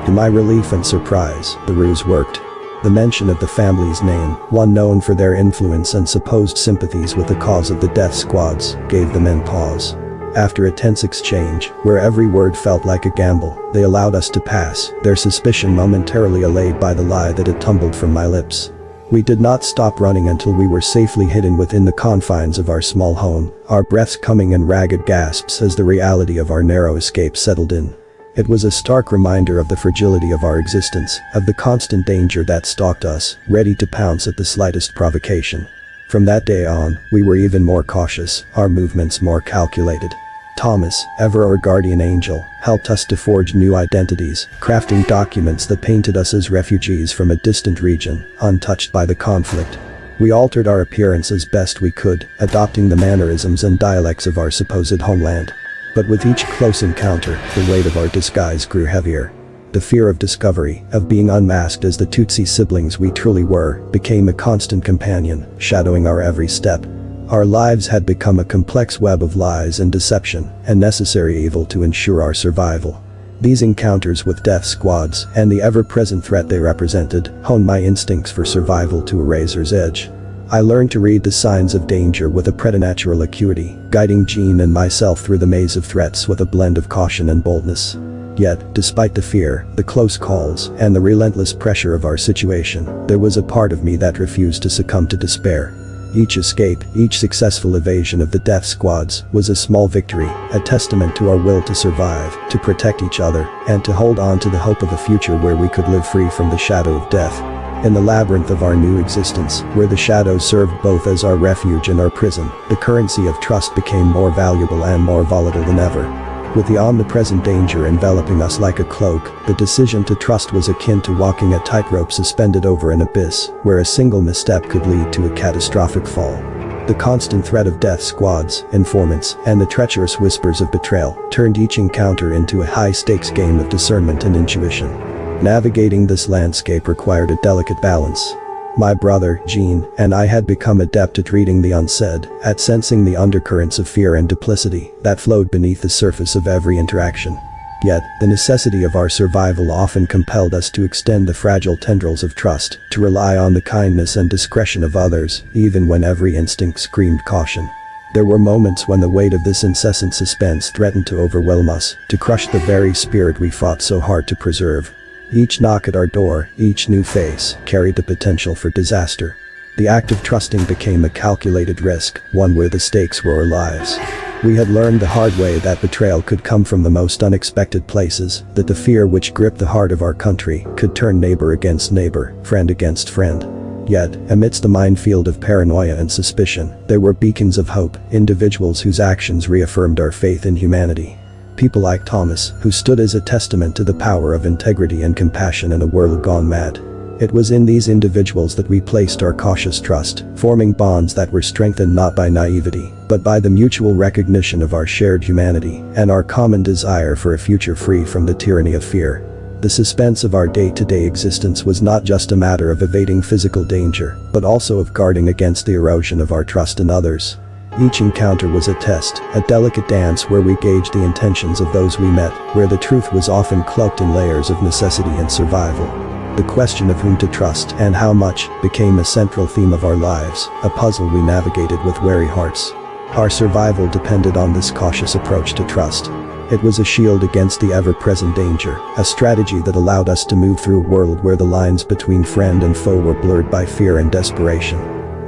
To my relief and surprise, the ruse worked. The mention of the family's name, one known for their influence and supposed sympathies with the cause of the death squads, gave the men pause. After a tense exchange, where every word felt like a gamble, they allowed us to pass, their suspicion momentarily allayed by the lie that had tumbled from my lips. We did not stop running until we were safely hidden within the confines of our small home, our breaths coming in ragged gasps as the reality of our narrow escape settled in. It was a stark reminder of the fragility of our existence, of the constant danger that stalked us, ready to pounce at the slightest provocation. From that day on, we were even more cautious, our movements more calculated. Thomas, ever our guardian angel, helped us to forge new identities, crafting documents that painted us as refugees from a distant region, untouched by the conflict. We altered our appearance as best we could, adopting the mannerisms and dialects of our supposed homeland. But with each close encounter, the weight of our disguise grew heavier. The fear of discovery, of being unmasked as the Tutsi siblings we truly were, became a constant companion, shadowing our every step. Our lives had become a complex web of lies and deception, a necessary evil to ensure our survival. These encounters with death squads, and the ever-present threat they represented, honed my instincts for survival to a razor's edge. I learned to read the signs of danger with a preternatural acuity, guiding Jean and myself through the maze of threats with a blend of caution and boldness. Yet, despite the fear, the close calls, and the relentless pressure of our situation, there was a part of me that refused to succumb to despair. Each escape, each successful evasion of the death squads, was a small victory, a testament to our will to survive, to protect each other, and to hold on to the hope of a future where we could live free from the shadow of death. In the labyrinth of our new existence, where the shadows served both as our refuge and our prison, the currency of trust became more valuable and more volatile than ever. With the omnipresent danger enveloping us like a cloak, the decision to trust was akin to walking a tightrope suspended over an abyss, where a single misstep could lead to a catastrophic fall. The constant threat of death squads, informants, and the treacherous whispers of betrayal turned each encounter into a high-stakes game of discernment and intuition. Navigating this landscape required a delicate balance. My brother, Jean, and I had become adept at reading the unsaid, at sensing the undercurrents of fear and duplicity that flowed beneath the surface of every interaction. Yet, the necessity of our survival often compelled us to extend the fragile tendrils of trust, to rely on the kindness and discretion of others, even when every instinct screamed caution. There were moments when the weight of this incessant suspense threatened to overwhelm us, to crush the very spirit we fought so hard to preserve. Each knock at our door, each new face, carried the potential for disaster. The act of trusting became a calculated risk, one where the stakes were our lives. We had learned the hard way that betrayal could come from the most unexpected places, that the fear which gripped the heart of our country could turn neighbor against neighbor, friend against friend. Yet, amidst the minefield of paranoia and suspicion, there were beacons of hope, individuals whose actions reaffirmed our faith in humanity. People like Thomas, who stood as a testament to the power of integrity and compassion in a world gone mad. It was in these individuals that we placed our cautious trust, forming bonds that were strengthened not by naivety, but by the mutual recognition of our shared humanity and our common desire for a future free from the tyranny of fear. The suspense of our day-to-day existence was not just a matter of evading physical danger, but also of guarding against the erosion of our trust in others. Each encounter was a test, a delicate dance where we gauged the intentions of those we met, where the truth was often cloaked in layers of necessity and survival. The question of whom to trust and how much became a central theme of our lives, a puzzle we navigated with wary hearts. Our survival depended on this cautious approach to trust. It was a shield against the ever-present danger, a strategy that allowed us to move through a world where the lines between friend and foe were blurred by fear and desperation.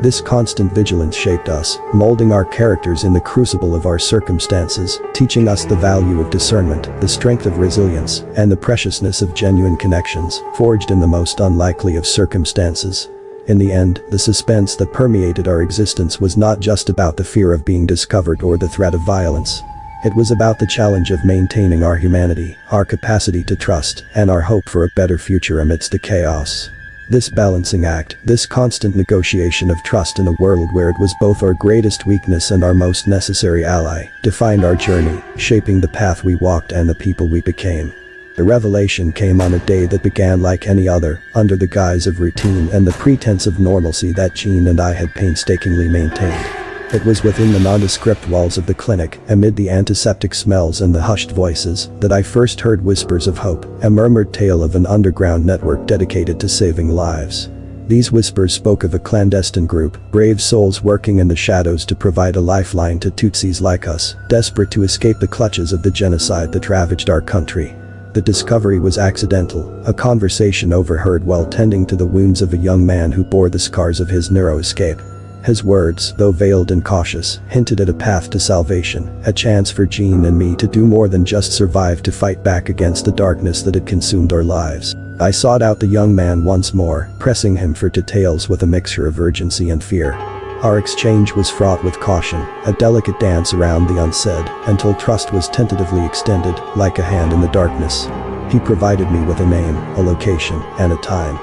This constant vigilance shaped us, molding our characters in the crucible of our circumstances, teaching us the value of discernment, the strength of resilience, and the preciousness of genuine connections, forged in the most unlikely of circumstances. In the end, the suspense that permeated our existence was not just about the fear of being discovered or the threat of violence. It was about the challenge of maintaining our humanity, our capacity to trust, and our hope for a better future amidst the chaos. This balancing act, this constant negotiation of trust in a world where it was both our greatest weakness and our most necessary ally, defined our journey, shaping the path we walked and the people we became. The revelation came on a day that began like any other, under the guise of routine and the pretense of normalcy that Jean and I had painstakingly maintained. It was within the nondescript walls of the clinic, amid the antiseptic smells and the hushed voices, that I first heard whispers of hope, a murmured tale of an underground network dedicated to saving lives. These whispers spoke of a clandestine group, brave souls working in the shadows to provide a lifeline to Tutsis like us, desperate to escape the clutches of the genocide that ravaged our country. The discovery was accidental, a conversation overheard while tending to the wounds of a young man who bore the scars of his narrow escape. His words, though veiled and cautious, hinted at a path to salvation, a chance for Jean and me to do more than just survive, to fight back against the darkness that had consumed our lives. I sought out the young man once more, pressing him for details with a mixture of urgency and fear. Our exchange was fraught with caution, a delicate dance around the unsaid, until trust was tentatively extended, like a hand in the darkness. He provided me with a name, a location, and a time.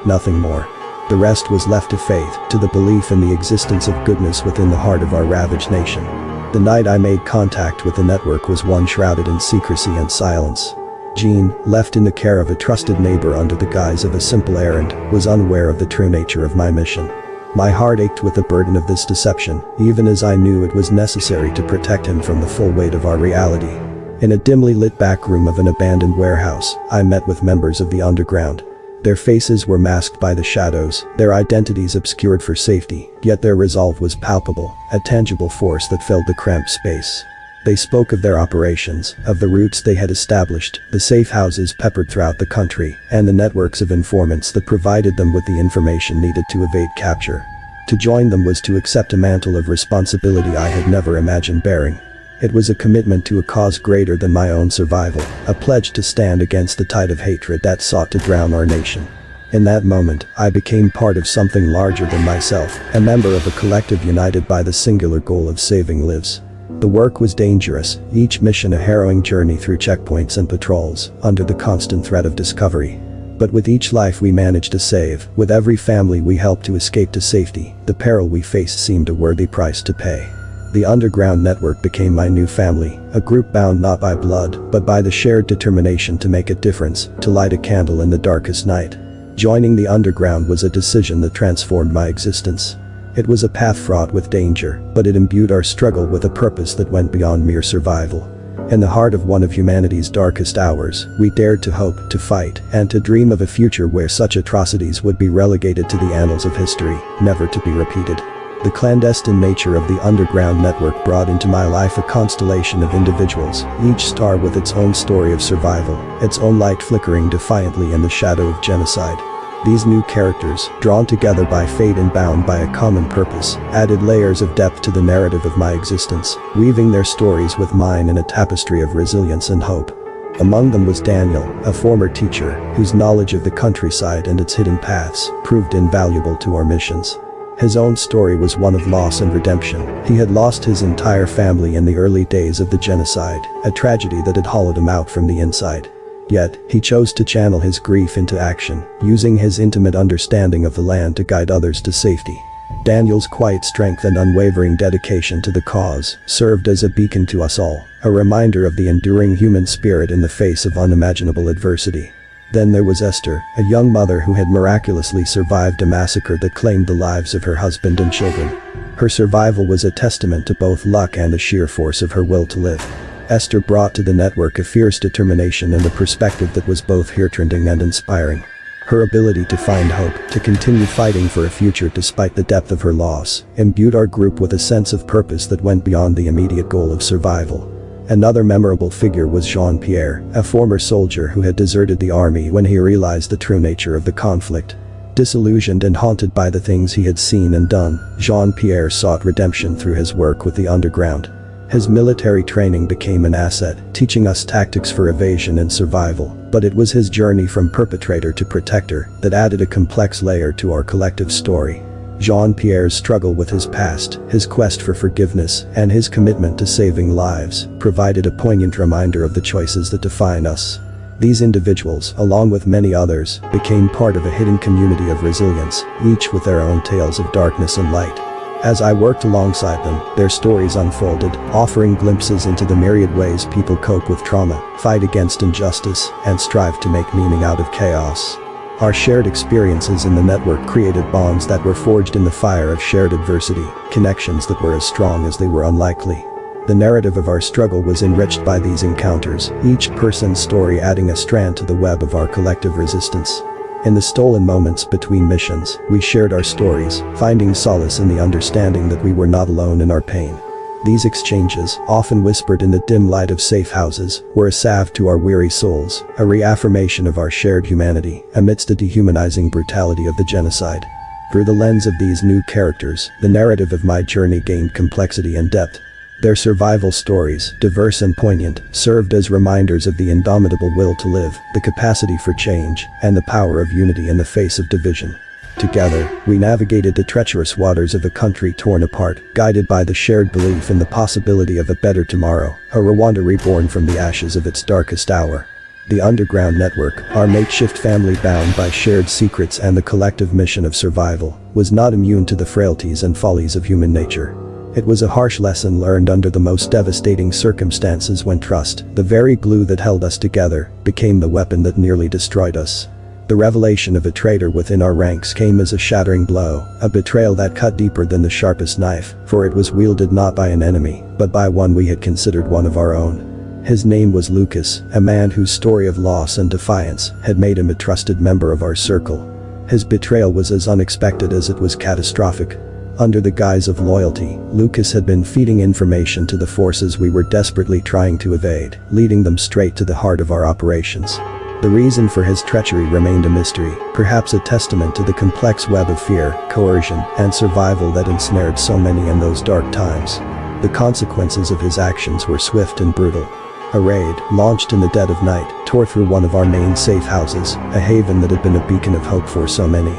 Nothing more. The rest was left to faith, to the belief in the existence of goodness within the heart of our ravaged nation. The night I made contact with the network was one shrouded in secrecy and silence. Jean, left in the care of a trusted neighbor under the guise of a simple errand, was unaware of the true nature of my mission. My heart ached with the burden of this deception, even as I knew it was necessary to protect him from the full weight of our reality. In a dimly lit back room of an abandoned warehouse, I met with members of the underground. Their faces were masked by the shadows, their identities obscured for safety, yet their resolve was palpable, a tangible force that filled the cramped space. They spoke of their operations, of the routes they had established, the safe houses peppered throughout the country, and the networks of informants that provided them with the information needed to evade capture. To join them was to accept a mantle of responsibility I had never imagined bearing. It was a commitment to a cause greater than my own survival, a pledge to stand against the tide of hatred that sought to drown our nation. In that moment, I became part of something larger than myself, a member of a collective united by the singular goal of saving lives. The work was dangerous, each mission a harrowing journey through checkpoints and patrols, under the constant threat of discovery. But with each life we managed to save, with every family we helped to escape to safety, the peril we faced seemed a worthy price to pay. The underground network became my new family, a group bound not by blood, but by the shared determination to make a difference, to light a candle in the darkest night. Joining the underground was a decision that transformed my existence. It was a path fraught with danger, but it imbued our struggle with a purpose that went beyond mere survival. In the heart of one of humanity's darkest hours, we dared to hope, to fight, and to dream of a future where such atrocities would be relegated to the annals of history, never to be repeated. The clandestine nature of the underground network brought into my life a constellation of individuals, each star with its own story of survival, its own light flickering defiantly in the shadow of genocide. These new characters, drawn together by fate and bound by a common purpose, added layers of depth to the narrative of my existence, weaving their stories with mine in a tapestry of resilience and hope. Among them was Daniel, a former teacher, whose knowledge of the countryside and its hidden paths proved invaluable to our missions. His own story was one of loss and redemption. He had lost his entire family in the early days of the genocide, a tragedy that had hollowed him out from the inside. Yet, he chose to channel his grief into action, using his intimate understanding of the land to guide others to safety. Daniel's quiet strength and unwavering dedication to the cause served as a beacon to us all, a reminder of the enduring human spirit in the face of unimaginable adversity. Then there was Esther, a young mother who had miraculously survived a massacre that claimed the lives of her husband and children. Her survival was a testament to both luck and the sheer force of her will to live. Esther brought to the network a fierce determination and a perspective that was both heartrending and inspiring. Her ability to find hope, to continue fighting for a future despite the depth of her loss, imbued our group with a sense of purpose that went beyond the immediate goal of survival. Another memorable figure was Jean-Pierre, a former soldier who had deserted the army when he realized the true nature of the conflict. Disillusioned and haunted by the things he had seen and done, Jean-Pierre sought redemption through his work with the underground. His military training became an asset, teaching us tactics for evasion and survival, but it was his journey from perpetrator to protector that added a complex layer to our collective story. Jean-Pierre's struggle with his past, his quest for forgiveness, and his commitment to saving lives provided a poignant reminder of the choices that define us. These individuals, along with many others, became part of a hidden community of resilience, each with their own tales of darkness and light. As I worked alongside them, their stories unfolded, offering glimpses into the myriad ways people cope with trauma, fight against injustice, and strive to make meaning out of chaos. Our shared experiences in the network created bonds that were forged in the fire of shared adversity, connections that were as strong as they were unlikely. The narrative of our struggle was enriched by these encounters, each person's story adding a strand to the web of our collective resistance. In the stolen moments between missions, we shared our stories, finding solace in the understanding that we were not alone in our pain. These exchanges, often whispered in the dim light of safe houses, were a salve to our weary souls, a reaffirmation of our shared humanity amidst the dehumanizing brutality of the genocide. Through the lens of these new characters, the narrative of my journey gained complexity and depth. Their survival stories, diverse and poignant, served as reminders of the indomitable will to live, the capacity for change, and the power of unity in the face of division. Together, we navigated the treacherous waters of a country torn apart, guided by the shared belief in the possibility of a better tomorrow, a Rwanda reborn from the ashes of its darkest hour. The underground network, our makeshift family bound by shared secrets and the collective mission of survival, was not immune to the frailties and follies of human nature. It was a harsh lesson learned under the most devastating circumstances when trust, the very glue that held us together, became the weapon that nearly destroyed us. The revelation of a traitor within our ranks came as a shattering blow, a betrayal that cut deeper than the sharpest knife, for it was wielded not by an enemy, but by one we had considered one of our own. His name was Lucas, a man whose story of loss and defiance had made him a trusted member of our circle. His betrayal was as unexpected as it was catastrophic. Under the guise of loyalty, Lucas had been feeding information to the forces we were desperately trying to evade, leading them straight to the heart of our operations. The reason for his treachery remained a mystery, perhaps a testament to the complex web of fear, coercion, and survival that ensnared so many in those dark times. The consequences of his actions were swift and brutal. A raid, launched in the dead of night, tore through one of our main safe houses, a haven that had been a beacon of hope for so many.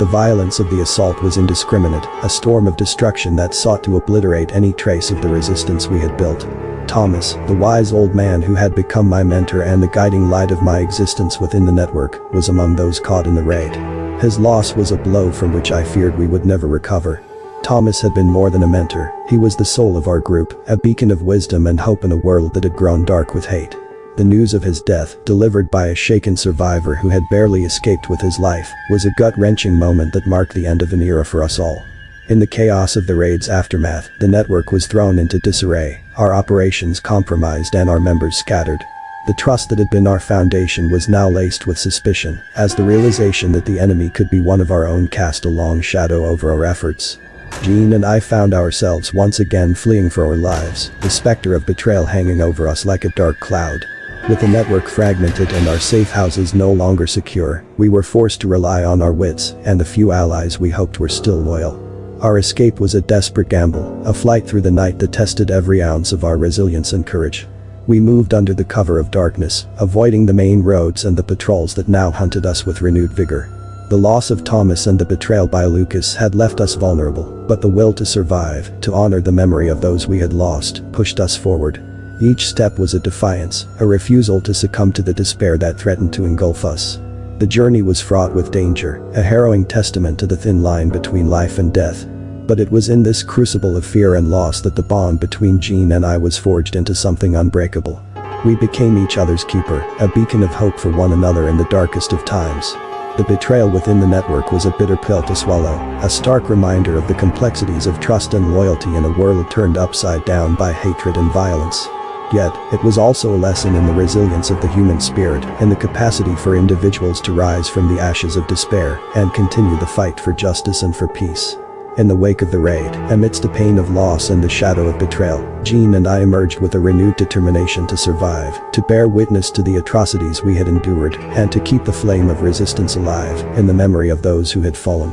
The violence of the assault was indiscriminate, a storm of destruction that sought to obliterate any trace of the resistance we had built. Thomas, the wise old man who had become my mentor and the guiding light of my existence within the network, was among those caught in the raid. His loss was a blow from which I feared we would never recover. Thomas had been more than a mentor, he was the soul of our group, a beacon of wisdom and hope in a world that had grown dark with hate. The news of his death, delivered by a shaken survivor who had barely escaped with his life, was a gut-wrenching moment that marked the end of an era for us all. In the chaos of the raid's aftermath, the network was thrown into disarray, our operations compromised and our members scattered. The trust that had been our foundation was now laced with suspicion, as the realization that the enemy could be one of our own cast a long shadow over our efforts. Jean and I found ourselves once again fleeing for our lives, the specter of betrayal hanging over us like a dark cloud. With the network fragmented and our safe houses no longer secure, we were forced to rely on our wits and the few allies we hoped were still loyal. Our escape was a desperate gamble, a flight through the night that tested every ounce of our resilience and courage. We moved under the cover of darkness, avoiding the main roads and the patrols that now hunted us with renewed vigor. The loss of Thomas and the betrayal by Lucas had left us vulnerable, but the will to survive, to honor the memory of those we had lost, pushed us forward. Each step was a defiance, a refusal to succumb to the despair that threatened to engulf us. The journey was fraught with danger, a harrowing testament to the thin line between life and death. But it was in this crucible of fear and loss that the bond between Jean and I was forged into something unbreakable. We became each other's keeper, a beacon of hope for one another in the darkest of times. The betrayal within the network was a bitter pill to swallow, a stark reminder of the complexities of trust and loyalty in a world turned upside down by hatred and violence. Yet, it was also a lesson in the resilience of the human spirit and the capacity for individuals to rise from the ashes of despair and continue the fight for justice and for peace. In the wake of the raid, amidst the pain of loss and the shadow of betrayal, Jean and I emerged with a renewed determination to survive, to bear witness to the atrocities we had endured, and to keep the flame of resistance alive in the memory of those who had fallen.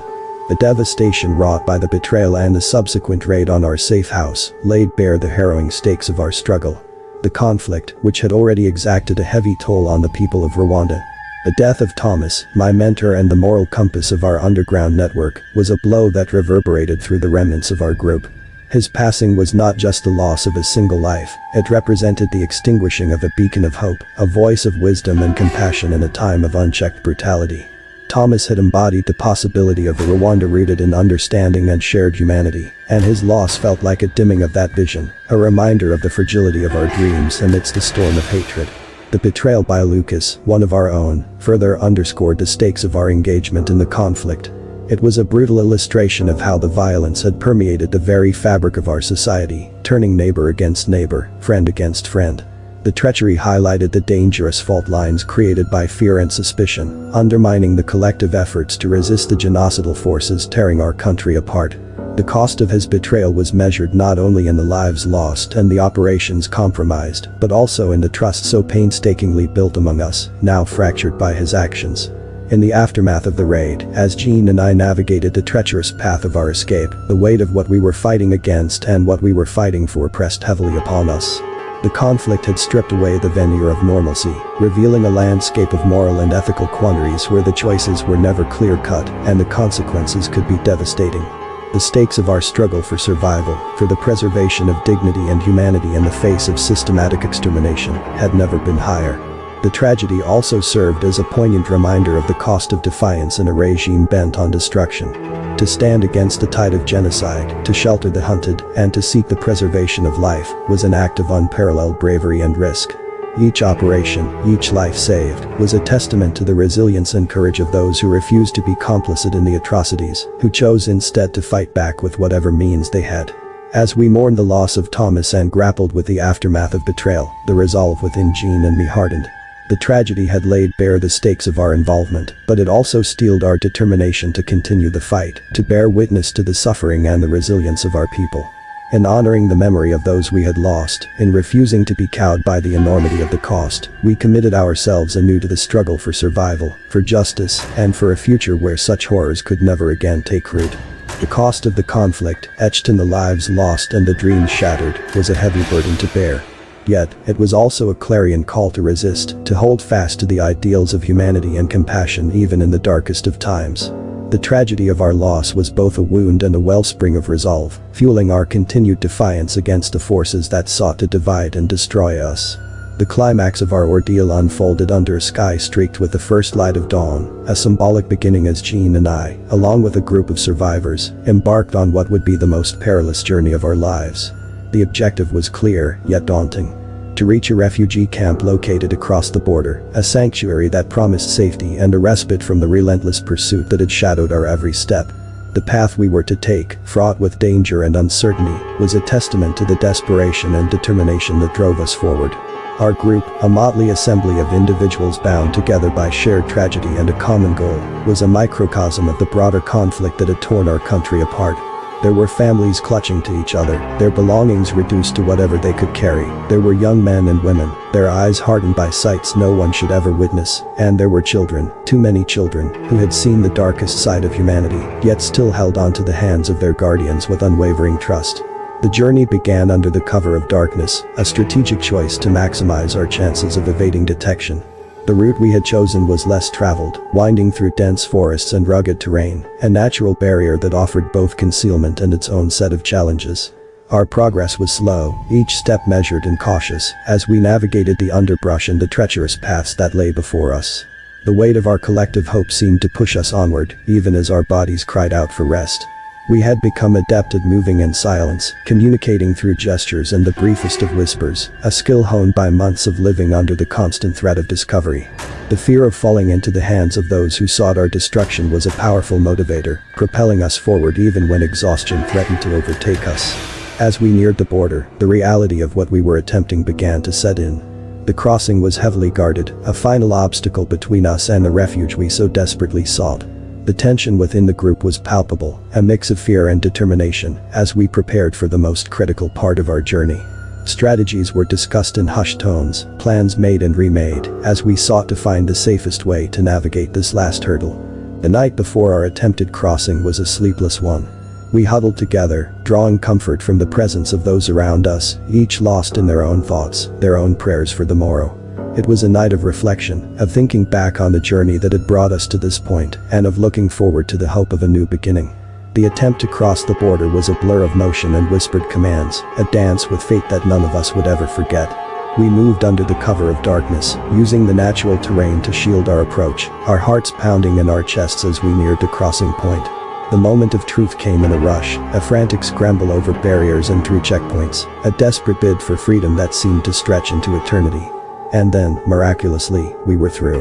The devastation wrought by the betrayal and the subsequent raid on our safe house laid bare the harrowing stakes of our struggle. The conflict, which had already exacted a heavy toll on the people of Rwanda. The death of Thomas, my mentor and the moral compass of our underground network, was a blow that reverberated through the remnants of our group. His passing was not just the loss of a single life, it represented the extinguishing of a beacon of hope, a voice of wisdom and compassion in a time of unchecked brutality. Thomas had embodied the possibility of a Rwanda rooted in understanding and shared humanity, and his loss felt like a dimming of that vision, a reminder of the fragility of our dreams amidst the storm of hatred. The betrayal by Lucas, one of our own, further underscored the stakes of our engagement in the conflict. It was a brutal illustration of how the violence had permeated the very fabric of our society, turning neighbor against neighbor, friend against friend. The treachery highlighted the dangerous fault lines created by fear and suspicion, undermining the collective efforts to resist the genocidal forces tearing our country apart. The cost of his betrayal was measured not only in the lives lost and the operations compromised, but also in the trust so painstakingly built among us, now fractured by his actions. In the aftermath of the raid, as Jean and I navigated the treacherous path of our escape, the weight of what we were fighting against and what we were fighting for pressed heavily upon us. The conflict had stripped away the veneer of normalcy, revealing a landscape of moral and ethical quandaries where the choices were never clear-cut and the consequences could be devastating. The stakes of our struggle for survival, for the preservation of dignity and humanity in the face of systematic extermination, had never been higher. The tragedy also served as a poignant reminder of the cost of defiance in a regime bent on destruction. To stand against the tide of genocide, to shelter the hunted, and to seek the preservation of life, was an act of unparalleled bravery and risk. Each operation, each life saved, was a testament to the resilience and courage of those who refused to be complicit in the atrocities, who chose instead to fight back with whatever means they had. As we mourned the loss of Thomas and grappled with the aftermath of betrayal, the resolve within Jean and me hardened. The tragedy had laid bare the stakes of our involvement, but it also steeled our determination to continue the fight, to bear witness to the suffering and the resilience of our people. In honoring the memory of those we had lost, in refusing to be cowed by the enormity of the cost, we committed ourselves anew to the struggle for survival, for justice, and for a future where such horrors could never again take root. The cost of the conflict, etched in the lives lost and the dreams shattered, was a heavy burden to bear. Yet, it was also a clarion call to resist, to hold fast to the ideals of humanity and compassion even in the darkest of times. The tragedy of our loss was both a wound and a wellspring of resolve, fueling our continued defiance against the forces that sought to divide and destroy us. The climax of our ordeal unfolded under a sky streaked with the first light of dawn, a symbolic beginning as Jean and I, along with a group of survivors, embarked on what would be the most perilous journey of our lives. The objective was clear, yet daunting. To reach a refugee camp located across the border, a sanctuary that promised safety and a respite from the relentless pursuit that had shadowed our every step. The path we were to take, fraught with danger and uncertainty, was a testament to the desperation and determination that drove us forward. Our group, a motley assembly of individuals bound together by shared tragedy and a common goal, was a microcosm of the broader conflict that had torn our country apart. There were families clutching to each other, their belongings reduced to whatever they could carry. There were young men and women, their eyes hardened by sights no one should ever witness. And there were children, too many children, who had seen the darkest side of humanity, yet still held onto the hands of their guardians with unwavering trust. The journey began under the cover of darkness, a strategic choice to maximize our chances of evading detection. The route we had chosen was less traveled, winding through dense forests and rugged terrain, a natural barrier that offered both concealment and its own set of challenges. Our progress was slow, each step measured and cautious, as we navigated the underbrush and the treacherous paths that lay before us. The weight of our collective hope seemed to push us onward, even as our bodies cried out for rest. We had become adept at moving in silence, communicating through gestures and the briefest of whispers, a skill honed by months of living under the constant threat of discovery. The fear of falling into the hands of those who sought our destruction was a powerful motivator, propelling us forward even when exhaustion threatened to overtake us. As we neared the border, the reality of what we were attempting began to set in. The crossing was heavily guarded, a final obstacle between us and the refuge we so desperately sought. The tension within the group was palpable, a mix of fear and determination, as we prepared for the most critical part of our journey. Strategies were discussed in hushed tones, plans made and remade, as we sought to find the safest way to navigate this last hurdle. The night before our attempted crossing was a sleepless one. We huddled together, drawing comfort from the presence of those around us, each lost in their own thoughts, their own prayers for the morrow. It was a night of reflection, of thinking back on the journey that had brought us to this point, and of looking forward to the hope of a new beginning. The attempt to cross the border was a blur of motion and whispered commands, a dance with fate that none of us would ever forget. We moved under the cover of darkness, using the natural terrain to shield our approach, our hearts pounding in our chests as we neared the crossing point. The moment of truth came in a rush, a frantic scramble over barriers and through checkpoints, a desperate bid for freedom that seemed to stretch into eternity. And then, miraculously, we were through.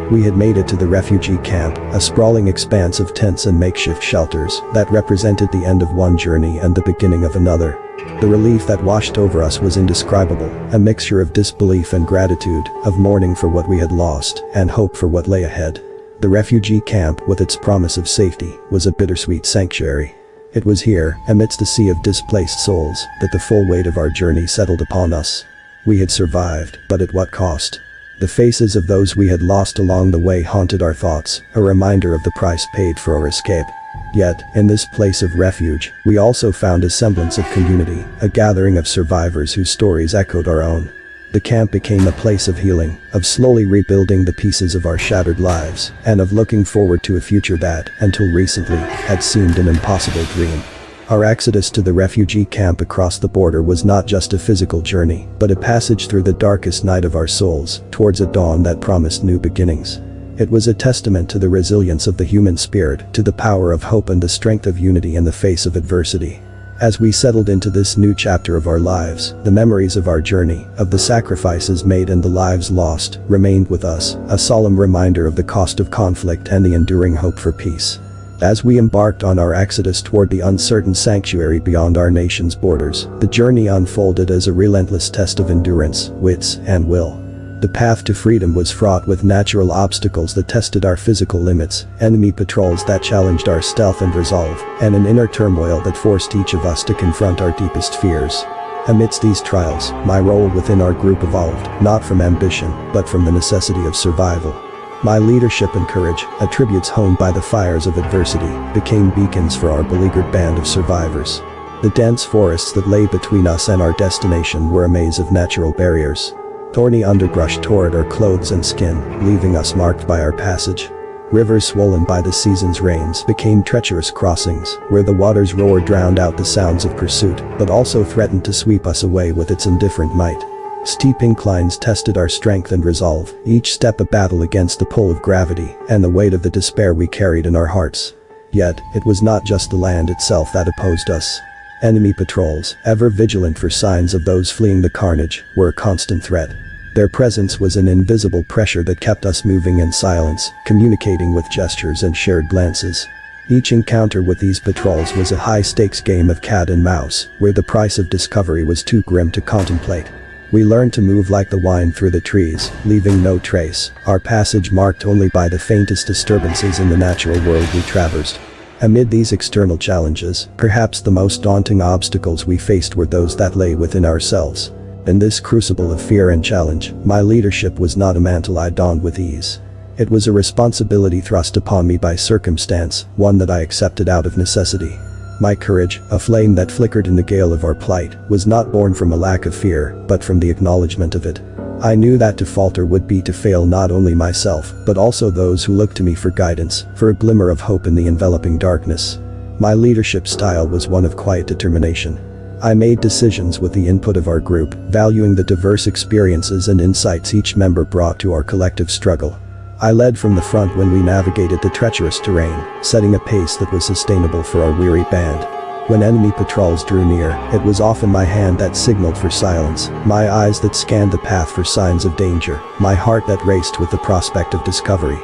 We had made it to the refugee camp, a sprawling expanse of tents and makeshift shelters that represented the end of one journey and the beginning of another. The relief that washed over us was indescribable, a mixture of disbelief and gratitude, of mourning for what we had lost, and hope for what lay ahead. The refugee camp, with its promise of safety, was a bittersweet sanctuary. It was here, amidst a sea of displaced souls, that the full weight of our journey settled upon us. We had survived, but at what cost? The faces of those we had lost along the way haunted our thoughts, a reminder of the price paid for our escape. Yet, in this place of refuge, we also found a semblance of community, a gathering of survivors whose stories echoed our own. The camp became a place of healing, of slowly rebuilding the pieces of our shattered lives, and of looking forward to a future that, until recently, had seemed an impossible dream. Our exodus to the refugee camp across the border was not just a physical journey, but a passage through the darkest night of our souls, towards a dawn that promised new beginnings. It was a testament to the resilience of the human spirit, to the power of hope and the strength of unity in the face of adversity. As we settled into this new chapter of our lives, the memories of our journey, of the sacrifices made and the lives lost, remained with us, a solemn reminder of the cost of conflict and the enduring hope for peace. As we embarked on our exodus toward the uncertain sanctuary beyond our nation's borders, the journey unfolded as a relentless test of endurance, wits, and will. The path to freedom was fraught with natural obstacles that tested our physical limits, enemy patrols that challenged our stealth and resolve, and an inner turmoil that forced each of us to confront our deepest fears. Amidst these trials, my role within our group evolved, not from ambition, but from the necessity of survival. My leadership and courage, attributes honed by the fires of adversity, became beacons for our beleaguered band of survivors. The dense forests that lay between us and our destination were a maze of natural barriers. Thorny underbrush tore at our clothes and skin, leaving us marked by our passage. Rivers swollen by the season's rains became treacherous crossings, where the water's roar drowned out the sounds of pursuit, but also threatened to sweep us away with its indifferent might. Steep inclines tested our strength and resolve, each step a battle against the pull of gravity and the weight of the despair we carried in our hearts. Yet, it was not just the land itself that opposed us. Enemy patrols, ever vigilant for signs of those fleeing the carnage, were a constant threat. Their presence was an invisible pressure that kept us moving in silence, communicating with gestures and shared glances. Each encounter with these patrols was a high-stakes game of cat and mouse, where the price of discovery was too grim to contemplate. We learned to move like the wind through the trees, leaving no trace, our passage marked only by the faintest disturbances in the natural world we traversed. Amid these external challenges, perhaps the most daunting obstacles we faced were those that lay within ourselves. In this crucible of fear and challenge, my leadership was not a mantle I donned with ease. It was a responsibility thrust upon me by circumstance, one that I accepted out of necessity. My courage, a flame that flickered in the gale of our plight, was not born from a lack of fear, but from the acknowledgement of it. I knew that to falter would be to fail not only myself, but also those who looked to me for guidance, for a glimmer of hope in the enveloping darkness. My leadership style was one of quiet determination. I made decisions with the input of our group, valuing the diverse experiences and insights each member brought to our collective struggle. I led from the front when we navigated the treacherous terrain, setting a pace that was sustainable for our weary band. When enemy patrols drew near, it was often my hand that signaled for silence, my eyes that scanned the path for signs of danger, my heart that raced with the prospect of discovery.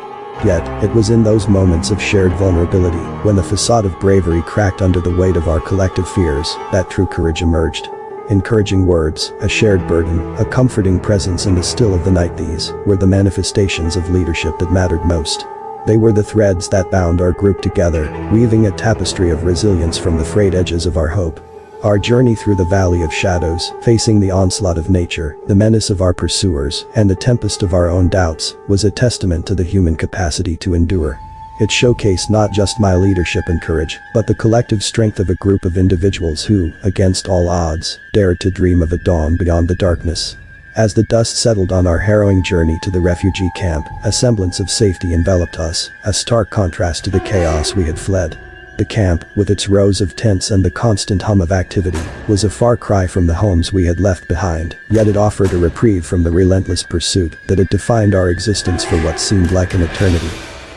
Yet, it was in those moments of shared vulnerability, when the facade of bravery cracked under the weight of our collective fears, that true courage emerged. Encouraging words, a shared burden, a comforting presence in the still of the night, these were the manifestations of leadership that mattered most. They were the threads that bound our group together, weaving a tapestry of resilience from the frayed edges of our hope. Our journey through the valley of shadows, facing the onslaught of nature, the menace of our pursuers, and the tempest of our own doubts, was a testament to the human capacity to endure. It showcased not just my leadership and courage, but the collective strength of a group of individuals who, against all odds, dared to dream of a dawn beyond the darkness. As the dust settled on our harrowing journey to the refugee camp, a semblance of safety enveloped us, a stark contrast to the chaos we had fled. The camp, with its rows of tents and the constant hum of activity, was a far cry from the homes we had left behind, yet it offered a reprieve from the relentless pursuit that had defined our existence for what seemed like an eternity.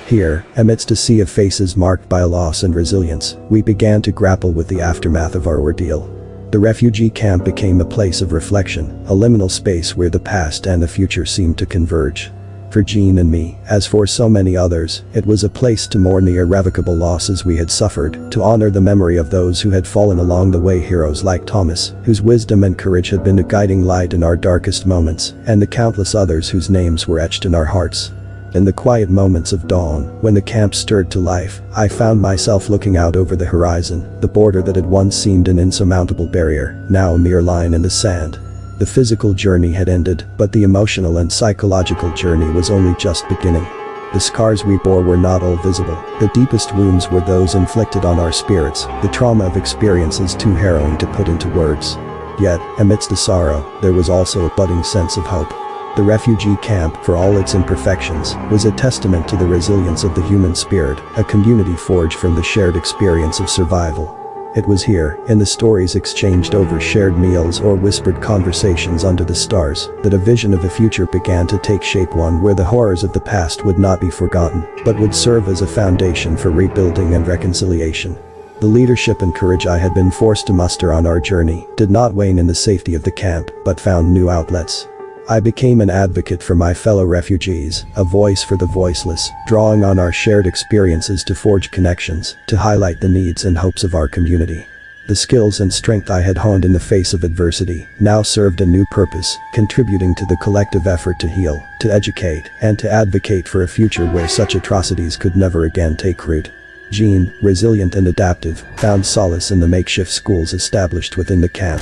Here, amidst a sea of faces marked by loss and resilience, we began to grapple with the aftermath of our ordeal. The refugee camp became a place of reflection, a liminal space where the past and the future seemed to converge. For Jean and me, as for so many others, it was a place to mourn the irrevocable losses we had suffered, to honor the memory of those who had fallen along the way, heroes like Thomas, whose wisdom and courage had been a guiding light in our darkest moments, and the countless others whose names were etched in our hearts. In the quiet moments of dawn, when the camp stirred to life, I found myself looking out over the horizon, the border that had once seemed an insurmountable barrier, now a mere line in the sand. The physical journey had ended, but the emotional and psychological journey was only just beginning. The scars we bore were not all visible. The deepest wounds were those inflicted on our spirits, the trauma of experiences too harrowing to put into words. Yet, amidst the sorrow, there was also a budding sense of hope. The refugee camp, for all its imperfections, was a testament to the resilience of the human spirit, a community forged from the shared experience of survival. It was here, in the stories exchanged over shared meals or whispered conversations under the stars, that a vision of a future began to take shape, one where the horrors of the past would not be forgotten, but would serve as a foundation for rebuilding and reconciliation. The leadership and courage I had been forced to muster on our journey did not wane in the safety of the camp, but found new outlets. I became an advocate for my fellow refugees, a voice for the voiceless, drawing on our shared experiences to forge connections, to highlight the needs and hopes of our community. The skills and strength I had honed in the face of adversity now served a new purpose, contributing to the collective effort to heal, to educate, and to advocate for a future where such atrocities could never again take root. Jean, resilient and adaptive, found solace in the makeshift schools established within the camp.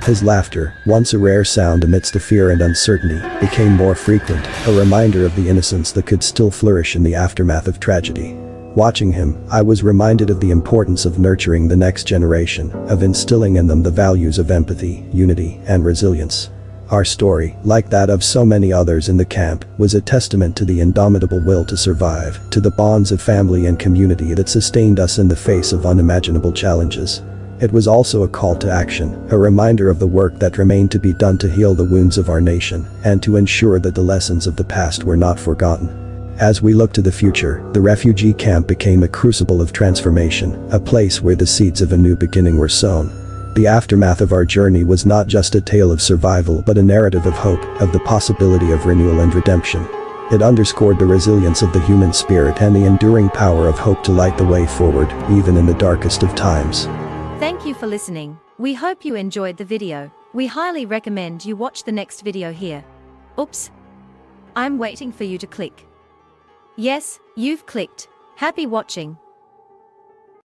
His laughter, once a rare sound amidst the fear and uncertainty, became more frequent, a reminder of the innocence that could still flourish in the aftermath of tragedy. Watching him, I was reminded of the importance of nurturing the next generation, of instilling in them the values of empathy, unity, and resilience. Our story, like that of so many others in the camp, was a testament to the indomitable will to survive, to the bonds of family and community that sustained us in the face of unimaginable challenges. It was also a call to action, a reminder of the work that remained to be done to heal the wounds of our nation, and to ensure that the lessons of the past were not forgotten. As we look to the future, the refugee camp became a crucible of transformation, a place where the seeds of a new beginning were sown. The aftermath of our journey was not just a tale of survival but a narrative of hope, of the possibility of renewal and redemption. It underscored the resilience of the human spirit and the enduring power of hope to light the way forward, even in the darkest of times. Thank you for listening. We hope you enjoyed the video. We highly recommend you watch the next video here. Oops. I'm waiting for you to click. Yes, you've clicked. Happy watching.